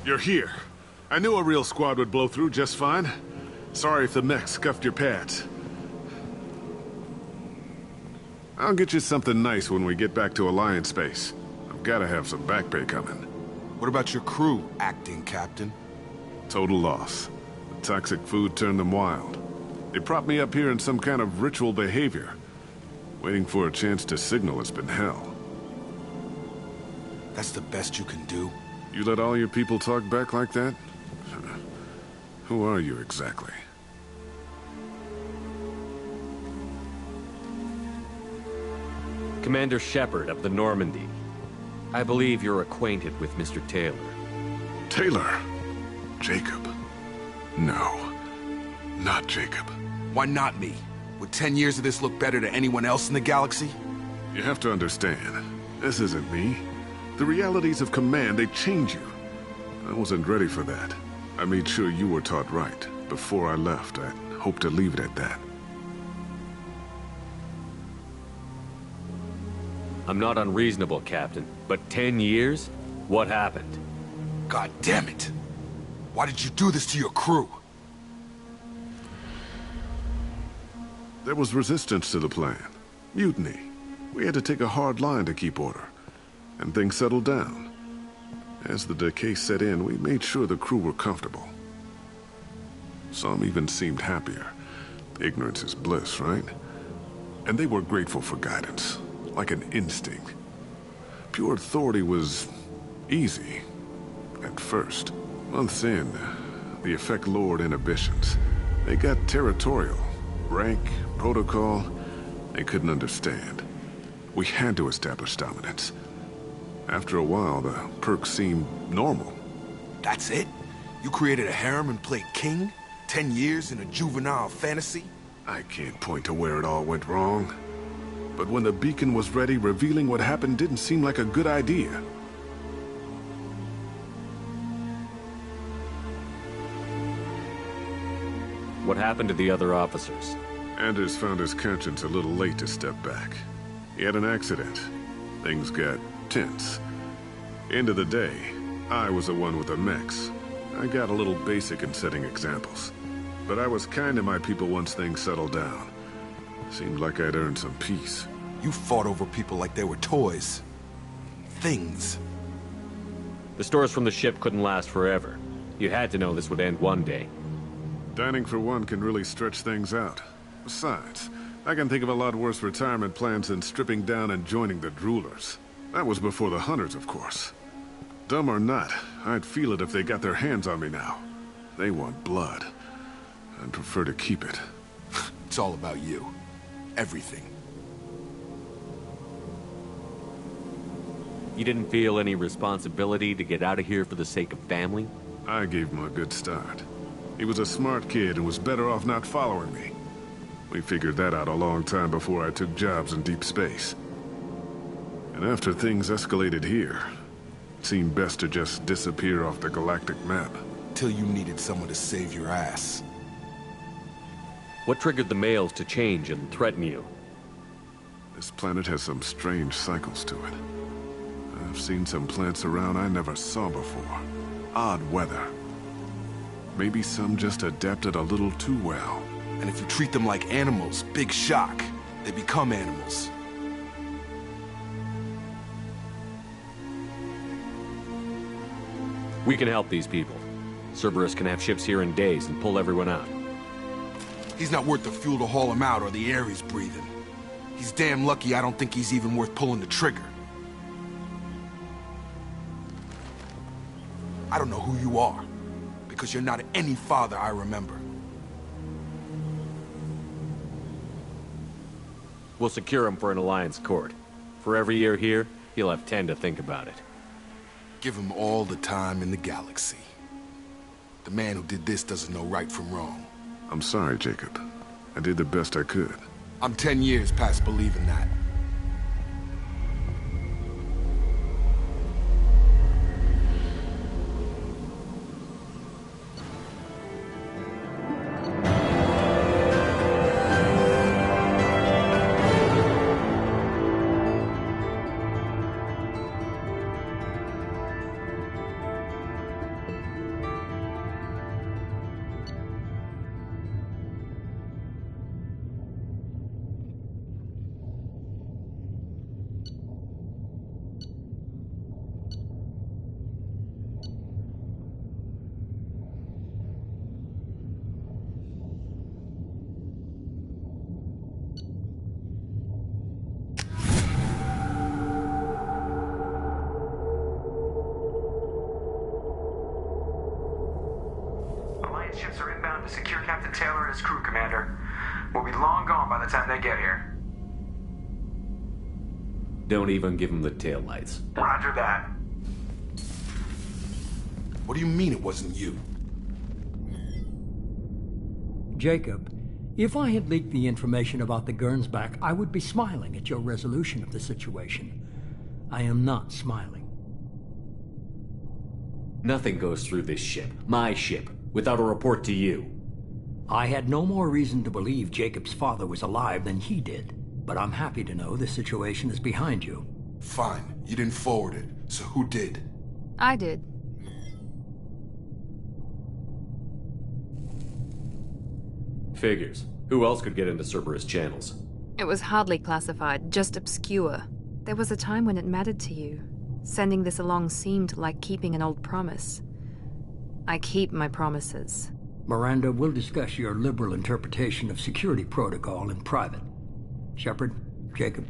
You're here. I knew a real squad would blow through just fine. Sorry if the mech scuffed your pads. I'll get you something nice when we get back to Alliance base. I've gotta have some back pay coming. What about your crew, acting captain? Total loss. The toxic food turned them wild. They propped me up here in some kind of ritual behavior. Waiting for a chance to signal has been hell. That's the best you can do? You let all your people talk back like that? Who are you exactly? Commander Shepard of the Normandy. I believe you're acquainted with Mr. Taylor. Taylor? Jacob? No. Not Jacob. Why not me? Would 10 years of this look better to anyone else in the galaxy? You have to understand, this isn't me. The realities of command, they change you. I wasn't ready for that. I made sure you were taught right. Before I left, I hoped to leave it at that. I'm not unreasonable, Captain, but 10 years? What happened? God damn it! Why did you do this to your crew? There was resistance to the plan. Mutiny. We had to take a hard line to keep order. And things settled down. As the decay set in, we made sure the crew were comfortable. Some even seemed happier. Ignorance is bliss, right? And they were grateful for guidance, like an instinct. Pure authority was easy, at first. Months in, the effect lowered inhibitions. They got territorial, Rank, protocol, they couldn't understand. We had to establish dominance. After a while, the perks seemed normal. That's it? You created a harem and played king? 10 years in a juvenile fantasy? I can't point to where it all went wrong. But when the beacon was ready, revealing what happened didn't seem like a good idea. What happened to the other officers? Anders found his conscience a little late to step back. He had an accident. Things got tense. End of the day, I was the one with the mechs. I got a little basic in setting examples. But I was kind to my people once things settled down. Seemed like I'd earned some peace. You fought over people like they were toys. Things. The stores from the ship couldn't last forever. You had to know this would end one day. Dining for one can really stretch things out. Besides, I can think of a lot worse retirement plans than stripping down and joining the droolers. That was before the hunters, of course. Dumb or not, I'd feel it if they got their hands on me now. They want blood. I'd prefer to keep it. It's all about you. Everything. You didn't feel any responsibility to get out of here for the sake of family? I gave him a good start. He was a smart kid and was better off not following me. We figured that out a long time before I took jobs in deep space. And after things escalated here, it seemed best to just disappear off the galactic map. Till you needed someone to save your ass. What triggered the males to change and threaten you? This planet has some strange cycles to it. I've seen some plants around I never saw before. Odd weather. Maybe some just adapted a little too well. And if you treat them like animals, big shock. They become animals. We can help these people. Cerberus can have ships here in days and pull everyone out. He's not worth the fuel to haul him out or the air he's breathing. He's damn lucky I don't think he's even worth pulling the trigger. I don't know who you are, because you're not any father I remember. We'll secure him for an Alliance court. For every year here, he'll have 10 to think about it. Give him all the time in the galaxy. The man who did this doesn't know right from wrong. I'm sorry, Jacob. I did the best I could. I'm 10 years past believing that. Ships are inbound to secure Captain Taylor and his crew, Commander. We'll be long gone by the time they get here. Don't even give him the taillights. Roger that. What do you mean it wasn't you? Jacob, if I had leaked the information about the Gernsback, I would be smiling at your resolution of the situation. I am not smiling. Nothing goes through this ship, my ship, without a report to you. I had no more reason to believe Jacob's father was alive than he did, but I'm happy to know the situation is behind you. Fine. You didn't forward it, so who did? I did. Figures. Who else could get into Cerberus channels? It was hardly classified, just obscure. There was a time when it mattered to you. Sending this along seemed like keeping an old promise. I keep my promises. Miranda, we'll discuss your liberal interpretation of security protocol in private. Shepard, Jacob.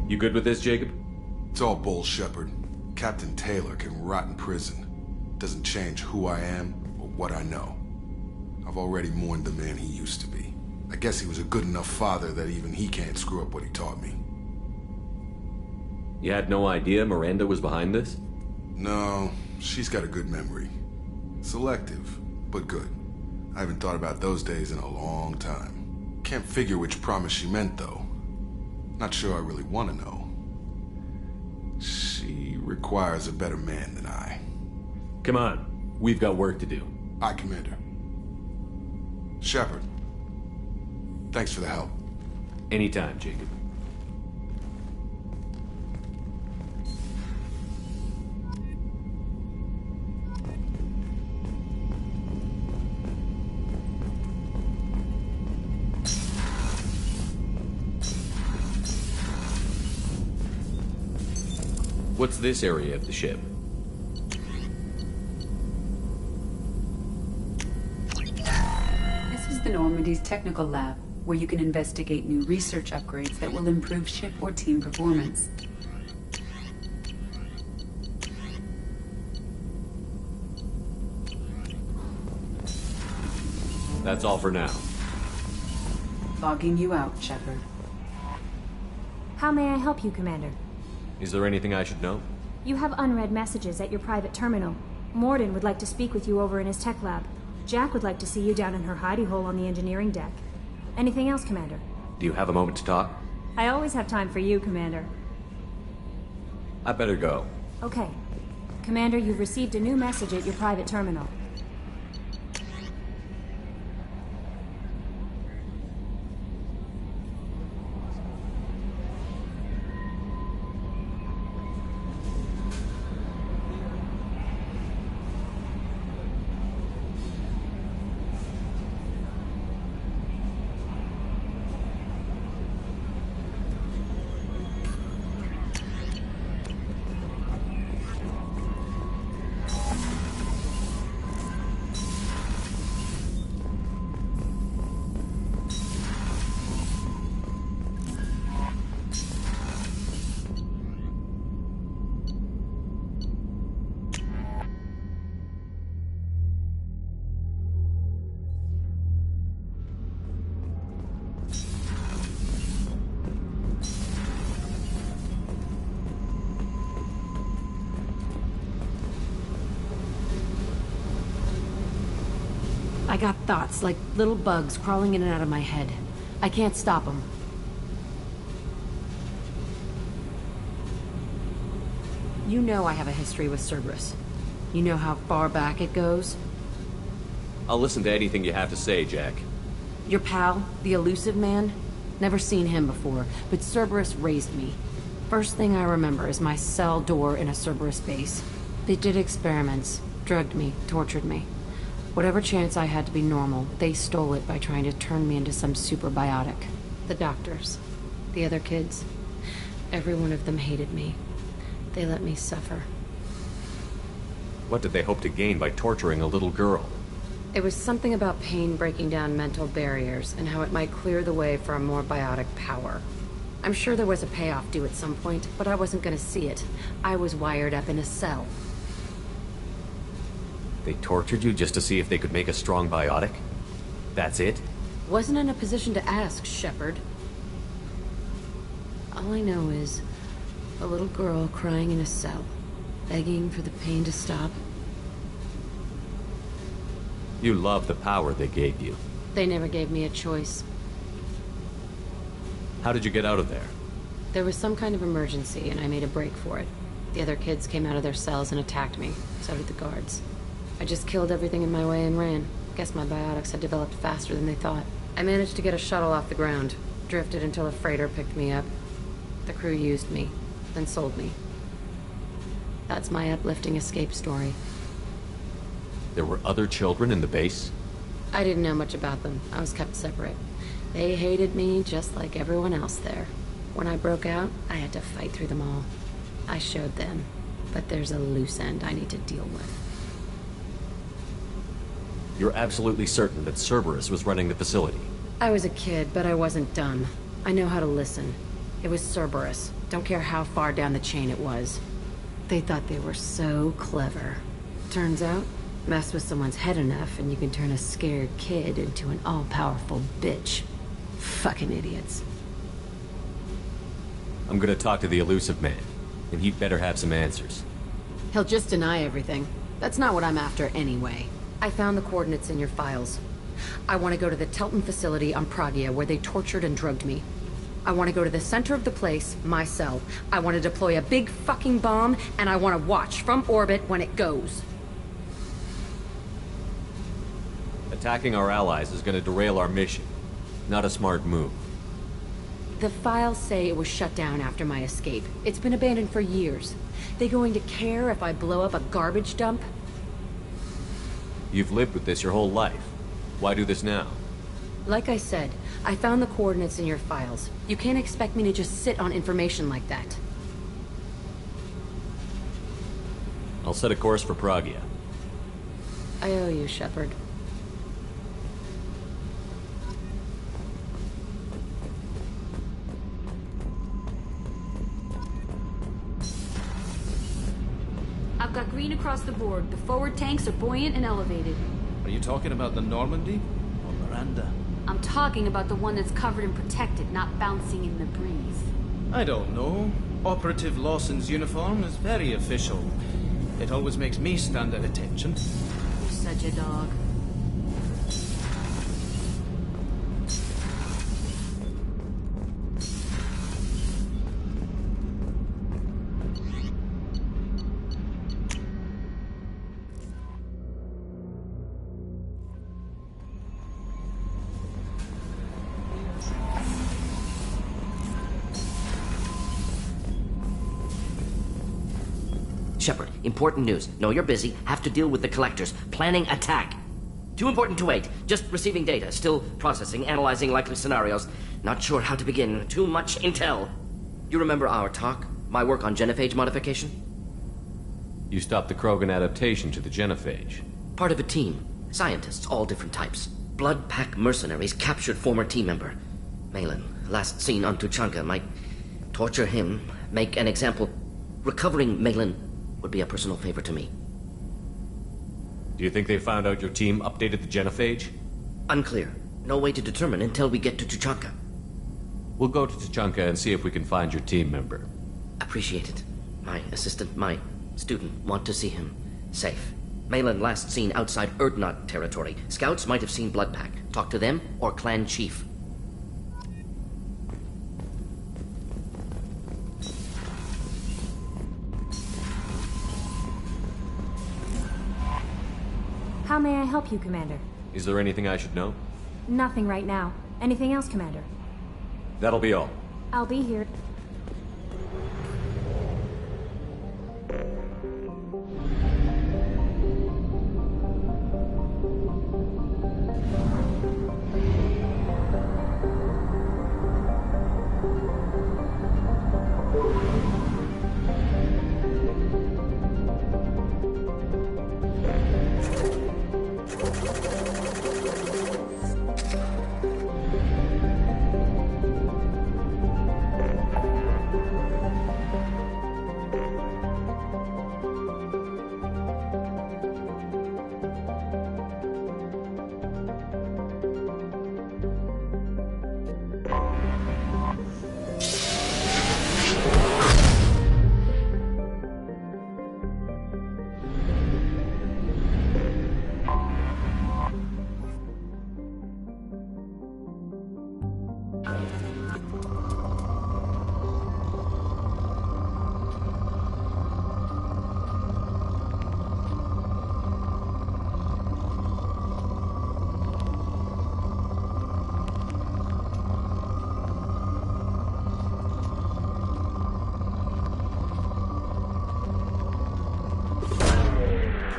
You good with this, Jacob? It's all bull, Shepard. Captain Taylor can rot in prison. Doesn't change who I am or what I know. I've already mourned the man he used to be. I guess he was a good enough father that even he can't screw up what he taught me. You had no idea Miranda was behind this? No, she's got a good memory. Selective, but good. I haven't thought about those days in a long time. Can't figure which promise she meant, though. Not sure I really want to know. She requires a better man than I. Come on, we've got work to do. Aye, Commander. Shepard, thanks for the help. Anytime, Jacob. What's this area of the ship? This is the Normandy's technical lab, where you can investigate new research upgrades that will improve ship or team performance. That's all for now. Logging you out, Shepard. How may I help you, Commander? Is there anything I should know? You have unread messages at your private terminal. Morden would like to speak with you over in his tech lab. Jack would like to see you down in her hidey hole on the engineering deck. Anything else, Commander? Do you have a moment to talk? I always have time for you, Commander. I better go. Okay. Commander, you've received a new message at your private terminal. I got thoughts like little bugs crawling in and out of my head. I can't stop them. You know I have a history with Cerberus. You know how far back it goes? I'll listen to anything you have to say, Jack. Your pal, the elusive man? Never seen him before, but Cerberus raised me. First thing I remember is my cell door in a Cerberus base. They did experiments, drugged me, tortured me. Whatever chance I had to be normal, they stole it by trying to turn me into some superbiotic. The doctors, the other kids, every one of them hated me. They let me suffer. What did they hope to gain by torturing a little girl? It was something about pain breaking down mental barriers and how it might clear the way for a more biotic power. I'm sure there was a payoff due at some point, but I wasn't gonna see it. I was wired up in a cell. They tortured you just to see if they could make a strong biotic? That's it? Wasn't in a position to ask, Shepard. All I know is a little girl crying in a cell, begging for the pain to stop. You love the power they gave you. They never gave me a choice. How did you get out of there? There was some kind of emergency, and I made a break for it. The other kids came out of their cells and attacked me. So did the guards. I just killed everything in my way and ran. Guess my biotics had developed faster than they thought. I managed to get a shuttle off the ground. Drifted until a freighter picked me up. The crew used me, then sold me. That's my uplifting escape story. There were other children in the base? I didn't know much about them. I was kept separate. They hated me just like everyone else there. When I broke out, I had to fight through them all. I showed them, but there's a loose end I need to deal with. You're absolutely certain that Cerberus was running the facility? I was a kid, but I wasn't dumb. I know how to listen. It was Cerberus. Don't care how far down the chain it was. They thought they were so clever. Turns out, mess with someone's head enough and you can turn a scared kid into an all-powerful bitch. Fucking idiots. I'm gonna talk to the elusive man, and he'd better have some answers. He'll just deny everything. That's not what I'm after anyway. I found the coordinates in your files. I want to go to the Telton facility on Pragia where they tortured and drugged me. I want to go to the center of the place, my cell. I want to deploy a big fucking bomb, and I want to watch from orbit when it goes. Attacking our allies is gonna derail our mission. Not a smart move. The files say it was shut down after my escape. It's been abandoned for years. They going to care if I blow up a garbage dump? You've lived with this your whole life. Why do this now? Like I said, I found the coordinates in your files. You can't expect me to just sit on information like that. I'll set a course for Pragia. I owe you, Shepard. I've got green across the board. The forward tanks are buoyant and elevated. Are you talking about the Normandy? Or Miranda? I'm talking about the one that's covered and protected, not bouncing in the breeze. I don't know. Operative Lawson's uniform is very official. It always makes me stand at attention. You're such a dog. Shepard, important news. Know you're busy. Have to deal with the collectors. Planning attack. Too important to wait. Just receiving data. Still processing, analyzing likely scenarios. Not sure how to begin. Too much intel. You remember our talk? My work on genophage modification? You stopped the Krogan adaptation to the genophage. Part of a team. Scientists, all different types. Blood Pack mercenaries captured former team member. Malin, last seen on Tuchanka, might torture him, make an example. Recovering Malin would be a personal favor to me. Do you think they found out your team updated the genophage? Unclear. No way to determine until we get to Tuchanka. We'll go to Tuchanka and see if we can find your team member. Appreciate it. My assistant, my student, want to see him safe. Malin last seen outside Erdnot territory. Scouts might have seen Bloodpack. Talk to them or clan chief. How may I help you, Commander? Is there anything I should know? Nothing right now. Anything else, Commander? That'll be all. I'll be here.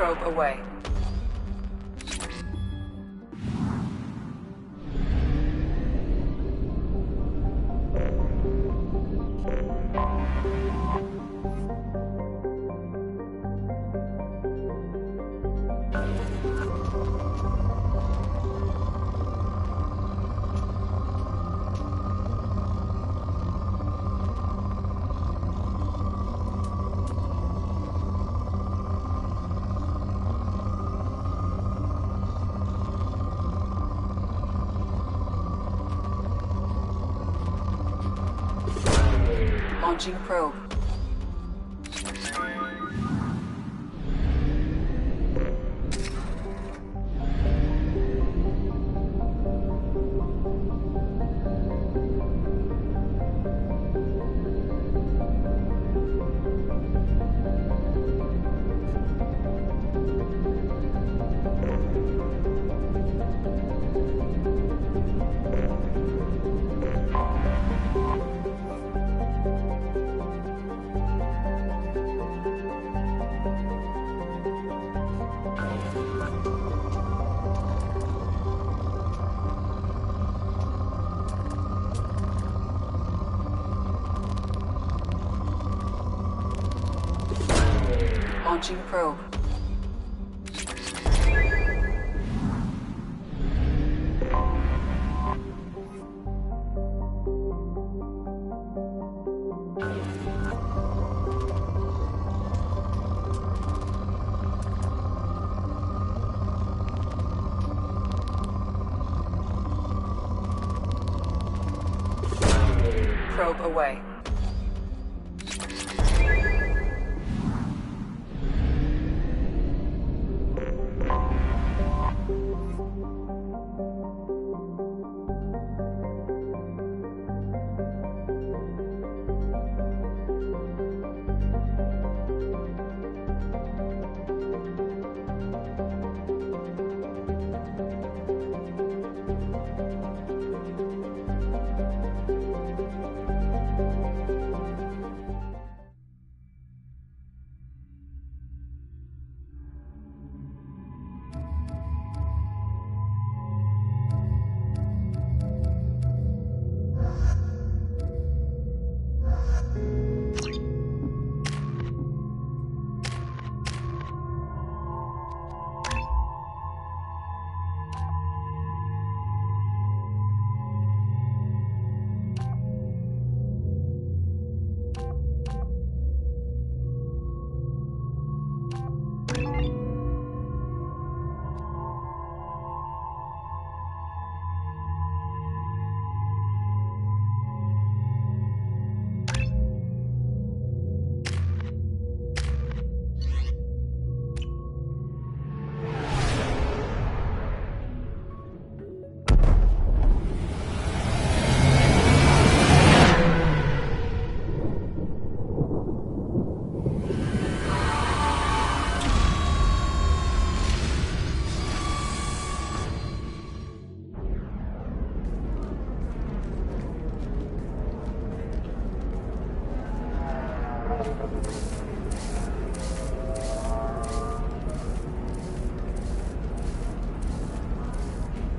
Probe away. Launching probe. Launching probe. Probe away.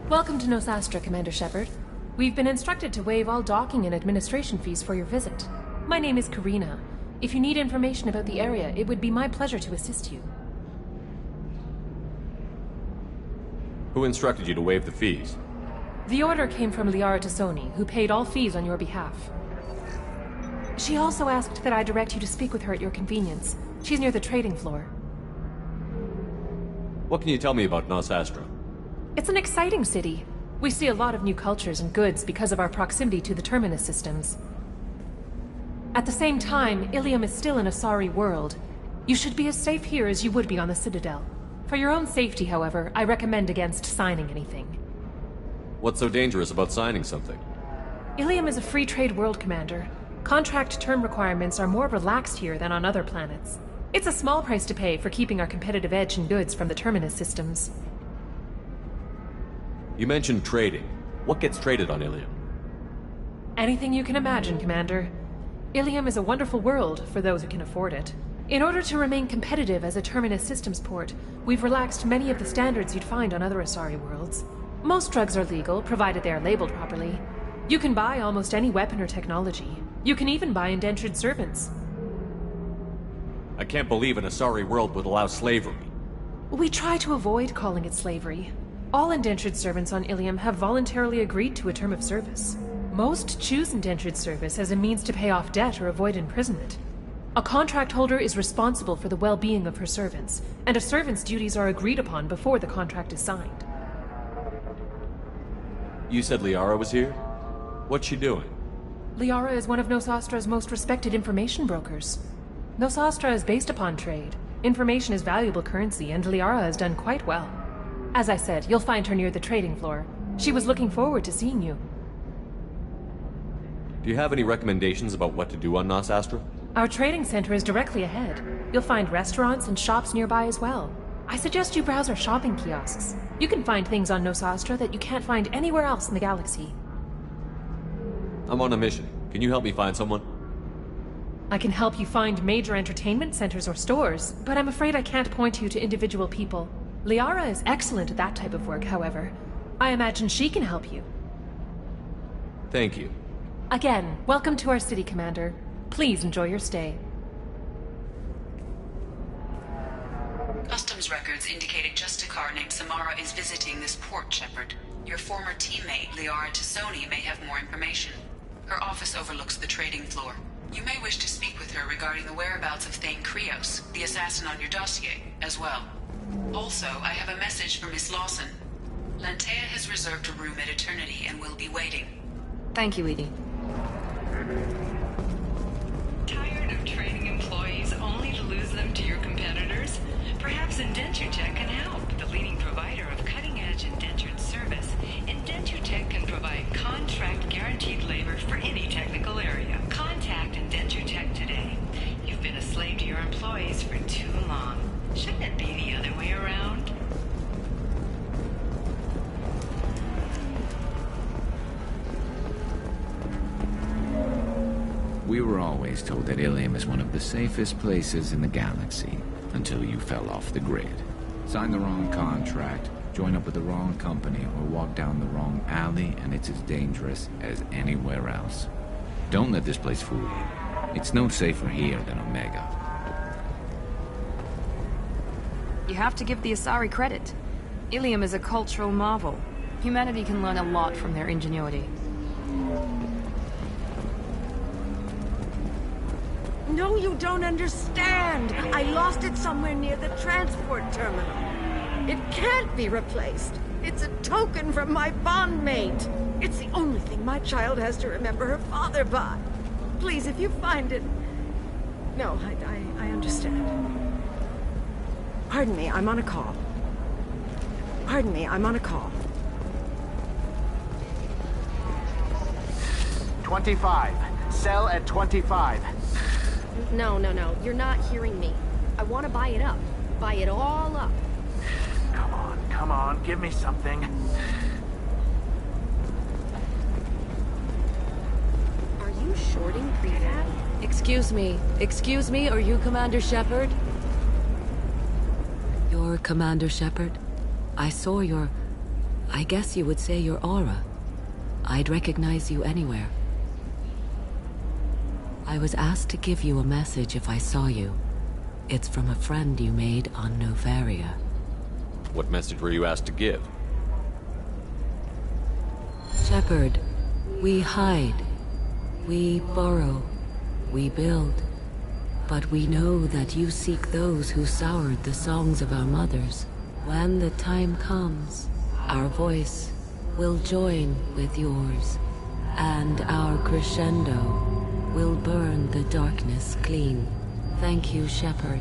Welcome to Nosastra, Commander Shepard. We've been instructed to waive all docking and administration fees for your visit. My name is Karina. If you need information about the area, it would be my pleasure to assist you. Who instructed you to waive the fees? The order came from Liara Tassoni, who paid all fees on your behalf. She also asked that I direct you to speak with her at your convenience. She's near the trading floor. What can you tell me about Nosastra? It's an exciting city. We see a lot of new cultures and goods because of our proximity to the Terminus systems. At the same time, Ilium is still an Asari world. You should be as safe here as you would be on the Citadel. For your own safety, however, I recommend against signing anything. What's so dangerous about signing something? Ilium is a free trade world, Commander. Contract term requirements are more relaxed here than on other planets. It's a small price to pay for keeping our competitive edge in goods from the Terminus systems. You mentioned trading. What gets traded on Ilium? Anything you can imagine, Commander. Ilium is a wonderful world for those who can afford it. In order to remain competitive as a Terminus systems port, we've relaxed many of the standards you'd find on other Asari worlds. Most drugs are legal, provided they are labeled properly. You can buy almost any weapon or technology. You can even buy indentured servants. I can't believe an Asari world would allow slavery. We try to avoid calling it slavery. All indentured servants on Ilium have voluntarily agreed to a term of service. Most choose indentured service as a means to pay off debt or avoid imprisonment. A contract holder is responsible for the well-being of her servants, and a servant's duties are agreed upon before the contract is signed. You said Liara was here? What's she doing? Liara is one of Nosastra's most respected information brokers. Nosastra is based upon trade. Information is valuable currency, and Liara has done quite well. As I said, you'll find her near the trading floor. She was looking forward to seeing you. Do you have any recommendations about what to do on Nosastra? Our trading center is directly ahead. You'll find restaurants and shops nearby as well. I suggest you browse our shopping kiosks. You can find things on Nosastra that you can't find anywhere else in the galaxy. I'm on a mission. Can you help me find someone? I can help you find major entertainment centers or stores, but I'm afraid I can't point you to individual people. Liara is excellent at that type of work, however. I imagine she can help you. Thank you. Again, welcome to our city, Commander. Please enjoy your stay. Customs records indicated just a car named Samara is visiting this port, Shepard. Your former teammate, Liara Tassoni, may have more information. Her office overlooks the trading floor. You may wish to speak with her regarding the whereabouts of Thane Krios, the assassin on your dossier, as well. Also, I have a message for Miss Lawson. Lantea has reserved a room at Eternity and will be waiting. Thank you, Edie. Tired of training employees only to lose them to your competitors? Perhaps IndentureTech can help. The leading provider of cutting-edge indentured service, IndentureTech can provide contract-guaranteed labor for any technical area. Contact IndentureTech today. You've been a slave to your employees for too long. Shouldn't it be the other way around? We were always told that Ilium is one of the safest places in the galaxy, until you fell off the grid. Sign the wrong contract, join up with the wrong company, or walk down the wrong alley, and it's as dangerous as anywhere else. Don't let this place fool you. It's no safer here than Omega. You have to give the Asari credit. Ilium is a cultural marvel. Humanity can learn a lot from their ingenuity. No, you don't understand. I lost it somewhere near the transport terminal. It can't be replaced. It's a token from my bondmate. It's the only thing my child has to remember her father by. Please, if you find it... No, I understand. Pardon me, I'm on a call. Pardon me, I'm on a call. 25. Sell at 25. No, you're not hearing me. I want to buy it up. Buy it all up. Come on, give me something. Are you shorting prefab? Excuse me, are you Commander Shepard? You're Commander Shepard? I saw I guess you would say your aura. I'd recognize you anywhere. I was asked to give you a message if I saw you. It's from a friend you made on Novaria. What message were you asked to give? Shepard, we hide. We burrow. We build. But we know that you seek those who soured the songs of our mothers. When the time comes, our voice will join with yours, and our crescendo will burn the darkness clean. Thank you, Shepard.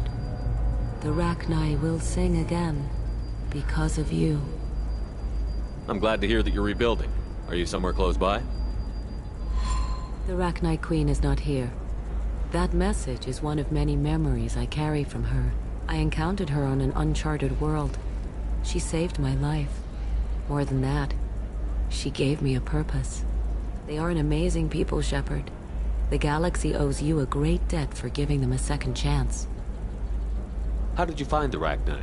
The Rachni will sing again because of you. I'm glad to hear that you're rebuilding. Are you somewhere close by? The Rachni Queen is not here. That message is one of many memories I carry from her. I encountered her on an uncharted world. She saved my life. More than that, she gave me a purpose. They are an amazing people, Shepard. The galaxy owes you a great debt for giving them a second chance. How did you find the Rachni?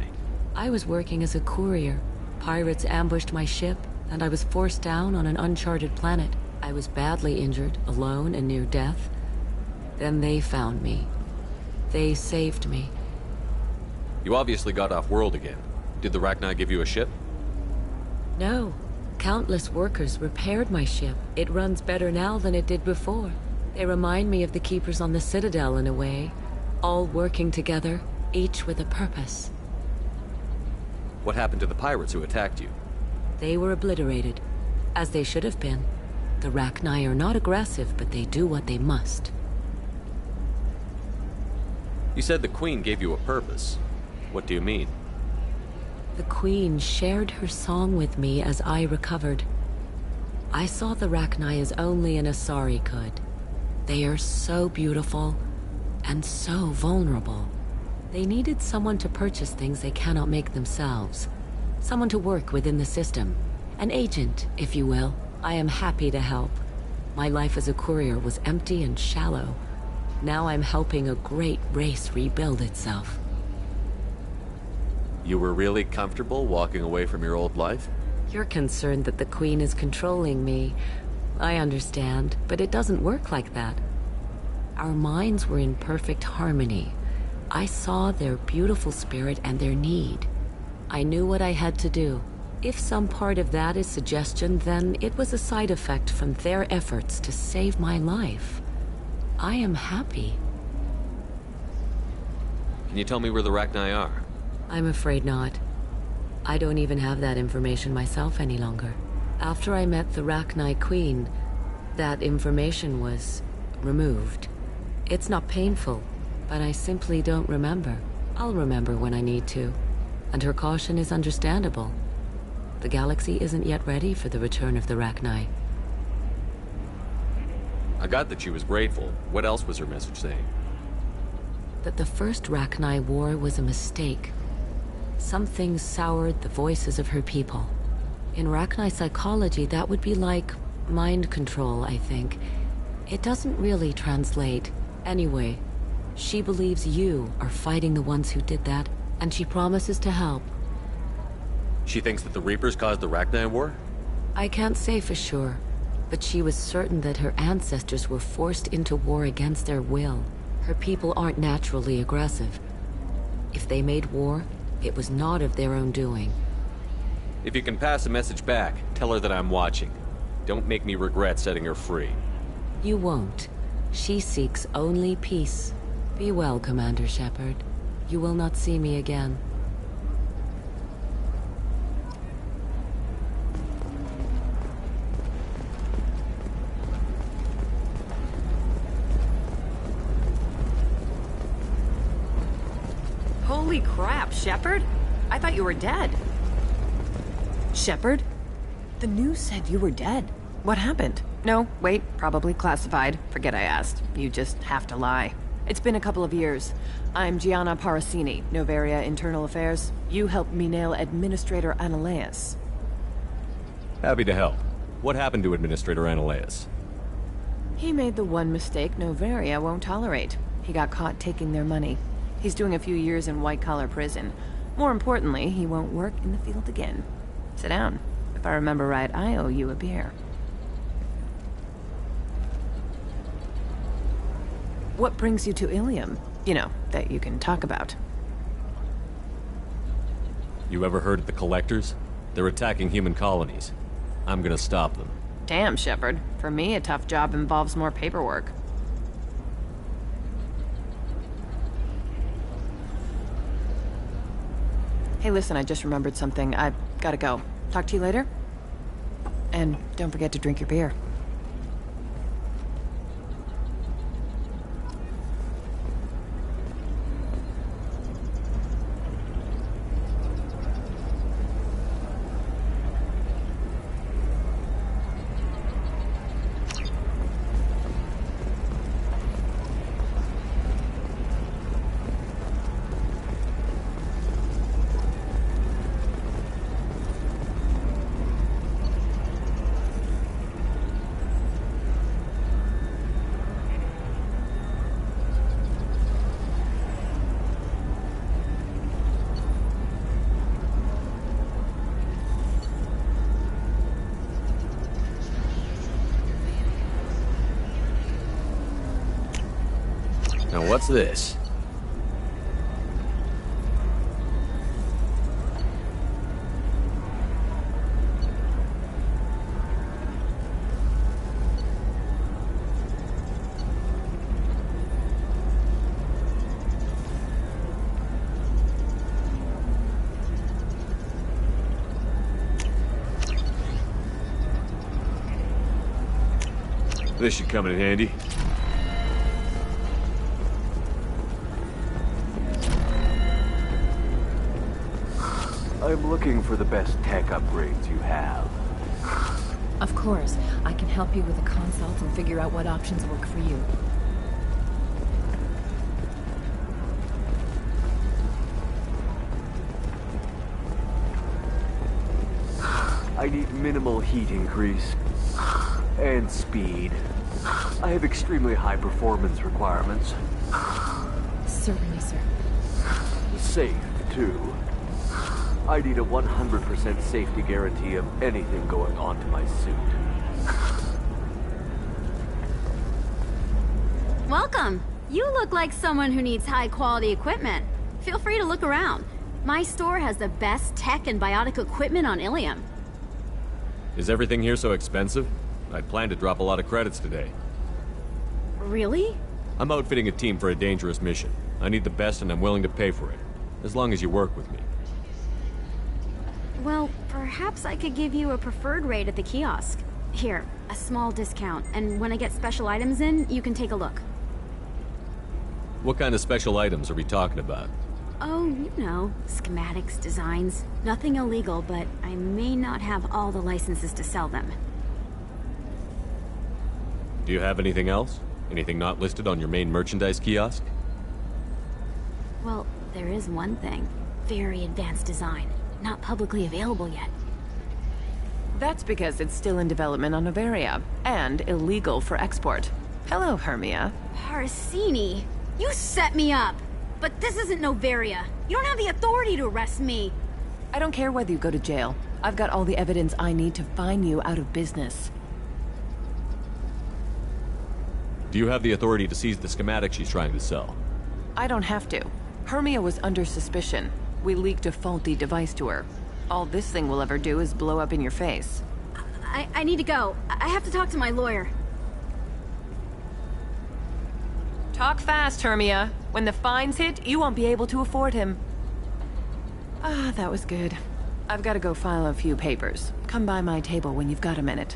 I was working as a courier. Pirates ambushed my ship, and I was forced down on an uncharted planet. I was badly injured, alone and near death. Then they found me. They saved me. You obviously got off-world again. Did the Rachni give you a ship? No. Countless workers repaired my ship. It runs better now than it did before. They remind me of the Keepers on the Citadel in a way. All working together, each with a purpose. What happened to the pirates who attacked you? They were obliterated, as they should have been. The Rachni are not aggressive, but they do what they must. You said the Queen gave you a purpose. What do you mean? The Queen shared her song with me as I recovered. I saw the Rachni as only an Asari could. They are so beautiful and so vulnerable. They needed someone to purchase things they cannot make themselves. Someone to work within the system. An agent, if you will. I am happy to help. My life as a courier was empty and shallow. Now I'm helping a great race rebuild itself. You were really comfortable walking away from your old life? You're concerned that the Queen is controlling me. I understand, but it doesn't work like that. Our minds were in perfect harmony. I saw their beautiful spirit and their need. I knew what I had to do. If some part of that is suggestion, then it was a side effect from their efforts to save my life. I am happy. Can you tell me where the Rachni are? I'm afraid not. I don't even have that information myself any longer. After I met the Rachni Queen, that information was removed. It's not painful, but I simply don't remember. I'll remember when I need to. And her caution is understandable. The galaxy isn't yet ready for the return of the Rachni. I got that she was grateful. What else was her message saying? That the first Rachni war was a mistake. Something soured the voices of her people. In Rachni psychology, that would be like mind control, I think. It doesn't really translate. Anyway, she believes you are fighting the ones who did that, and she promises to help. She thinks that the Reapers caused the Rachni war? I can't say for sure, but she was certain that her ancestors were forced into war against their will. Her people aren't naturally aggressive. If they made war, it was not of their own doing. If you can pass a message back, tell her that I'm watching. Don't make me regret setting her free. You won't. She seeks only peace. Be well, Commander Shepard. You will not see me again. Holy crap, Shepard? I thought you were dead. Shepard? The news said you were dead. What happened? No, wait, probably classified. Forget I asked. You just have to lie. It's been a couple of years. I'm Gianna Parasini, Noveria Internal Affairs. You helped me nail Administrator Analeas. Happy to help. What happened to Administrator Analeas? He made the one mistake Noveria won't tolerate. He got caught taking their money. He's doing a few years in white-collar prison. More importantly, he won't work in the field again. Sit down. If I remember right, I owe you a beer. What brings you to Ilium? You know, that you can talk about. You ever heard of the Collectors? They're attacking human colonies. I'm gonna stop them. Damn, Shepard. For me, a tough job involves more paperwork. Hey, listen, I just remembered something. I've gotta go. Talk to you later? And don't forget to drink your beer. Now what's this? This should come in handy. I'm looking for the best tech upgrades you have. Of course. I can help you with a consult and figure out what options work for you. I need minimal heat increase. And speed. I have extremely high performance requirements. Certainly, sir. Safe, too. I need a 100% safety guarantee of anything going on to my suit. Welcome. You look like someone who needs high-quality equipment. Feel free to look around. My store has the best tech and biotic equipment on Ilium. Is everything here so expensive? I'd planned to drop a lot of credits today. Really? I'm outfitting a team for a dangerous mission. I need the best and I'm willing to pay for it. As long as you work with me. Well, perhaps I could give you a preferred rate at the kiosk. Here, a small discount, and when I get special items in, you can take a look. What kind of special items are we talking about? Oh, you know, schematics, designs. Nothing illegal, but I may not have all the licenses to sell them. Do you have anything else? Anything not listed on your main merchandise kiosk? Well, there is one thing. Very advanced design. Not publicly available yet. That's because it's still in development on Noveria, and illegal for export. Hello, Hermia. Parsini, you set me up! But this isn't Noveria. You don't have the authority to arrest me. I don't care whether you go to jail. I've got all the evidence I need to find you out of business. Do you have the authority to seize the schematic she's trying to sell? I don't have to. Hermia was under suspicion. We leaked a faulty device to her. All this thing will ever do is blow up in your face. I need to go. I have to talk to my lawyer. Talk fast, Hermia. When the fines hit, you won't be able to afford him. Ah, that was good. I've got to go file a few papers. Come by my table when you've got a minute.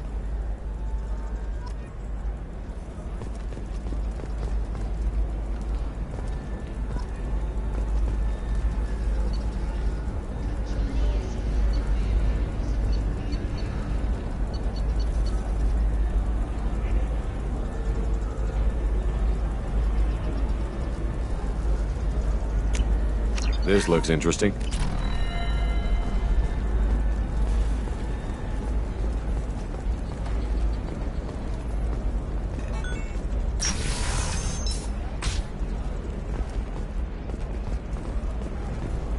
This looks interesting.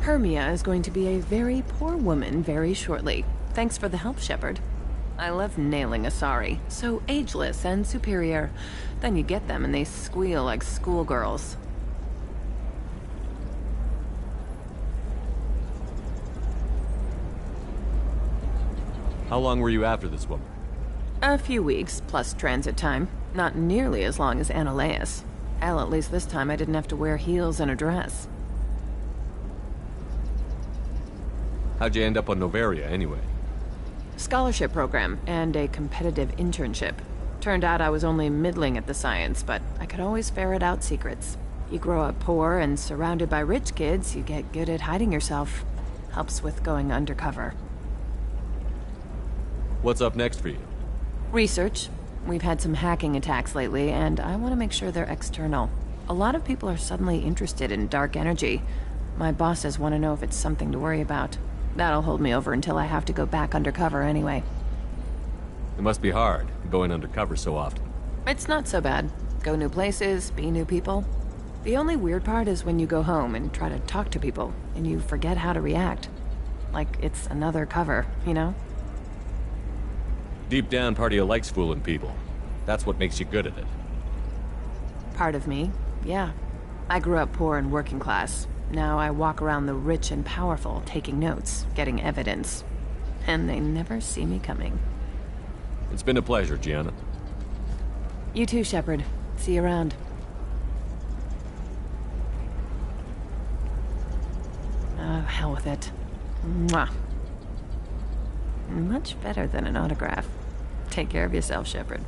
Hermia is going to be a very poor woman very shortly. Thanks for the help, Shepard. I love nailing Asari. So ageless and superior. Then you get them and they squeal like schoolgirls. How long were you after this woman? A few weeks, plus transit time. Not nearly as long as Annaleus. Hell, at least this time I didn't have to wear heels and a dress. How'd you end up on Noveria, anyway? Scholarship program and a competitive internship. Turned out I was only middling at the science, but I could always ferret out secrets. You grow up poor and surrounded by rich kids, you get good at hiding yourself. Helps with going undercover. What's up next for you? Research. We've had some hacking attacks lately, and I want to make sure they're external. A lot of people are suddenly interested in dark energy. My bosses want to know if it's something to worry about. That'll hold me over until I have to go back undercover anyway. It must be hard, going undercover so often. It's not so bad. Go new places, be new people. The only weird part is when you go home and try to talk to people, and you forget how to react. Like it's another cover, you know? Deep down, part of you likes fooling people. That's what makes you good at it. Part of me, yeah. I grew up poor and working class. Now I walk around the rich and powerful, taking notes, getting evidence. And they never see me coming. It's been a pleasure, Gianna. You too, Shepard. See you around. Oh, hell with it. Mwah. Much better than an autograph. Take care of yourself, Shepard.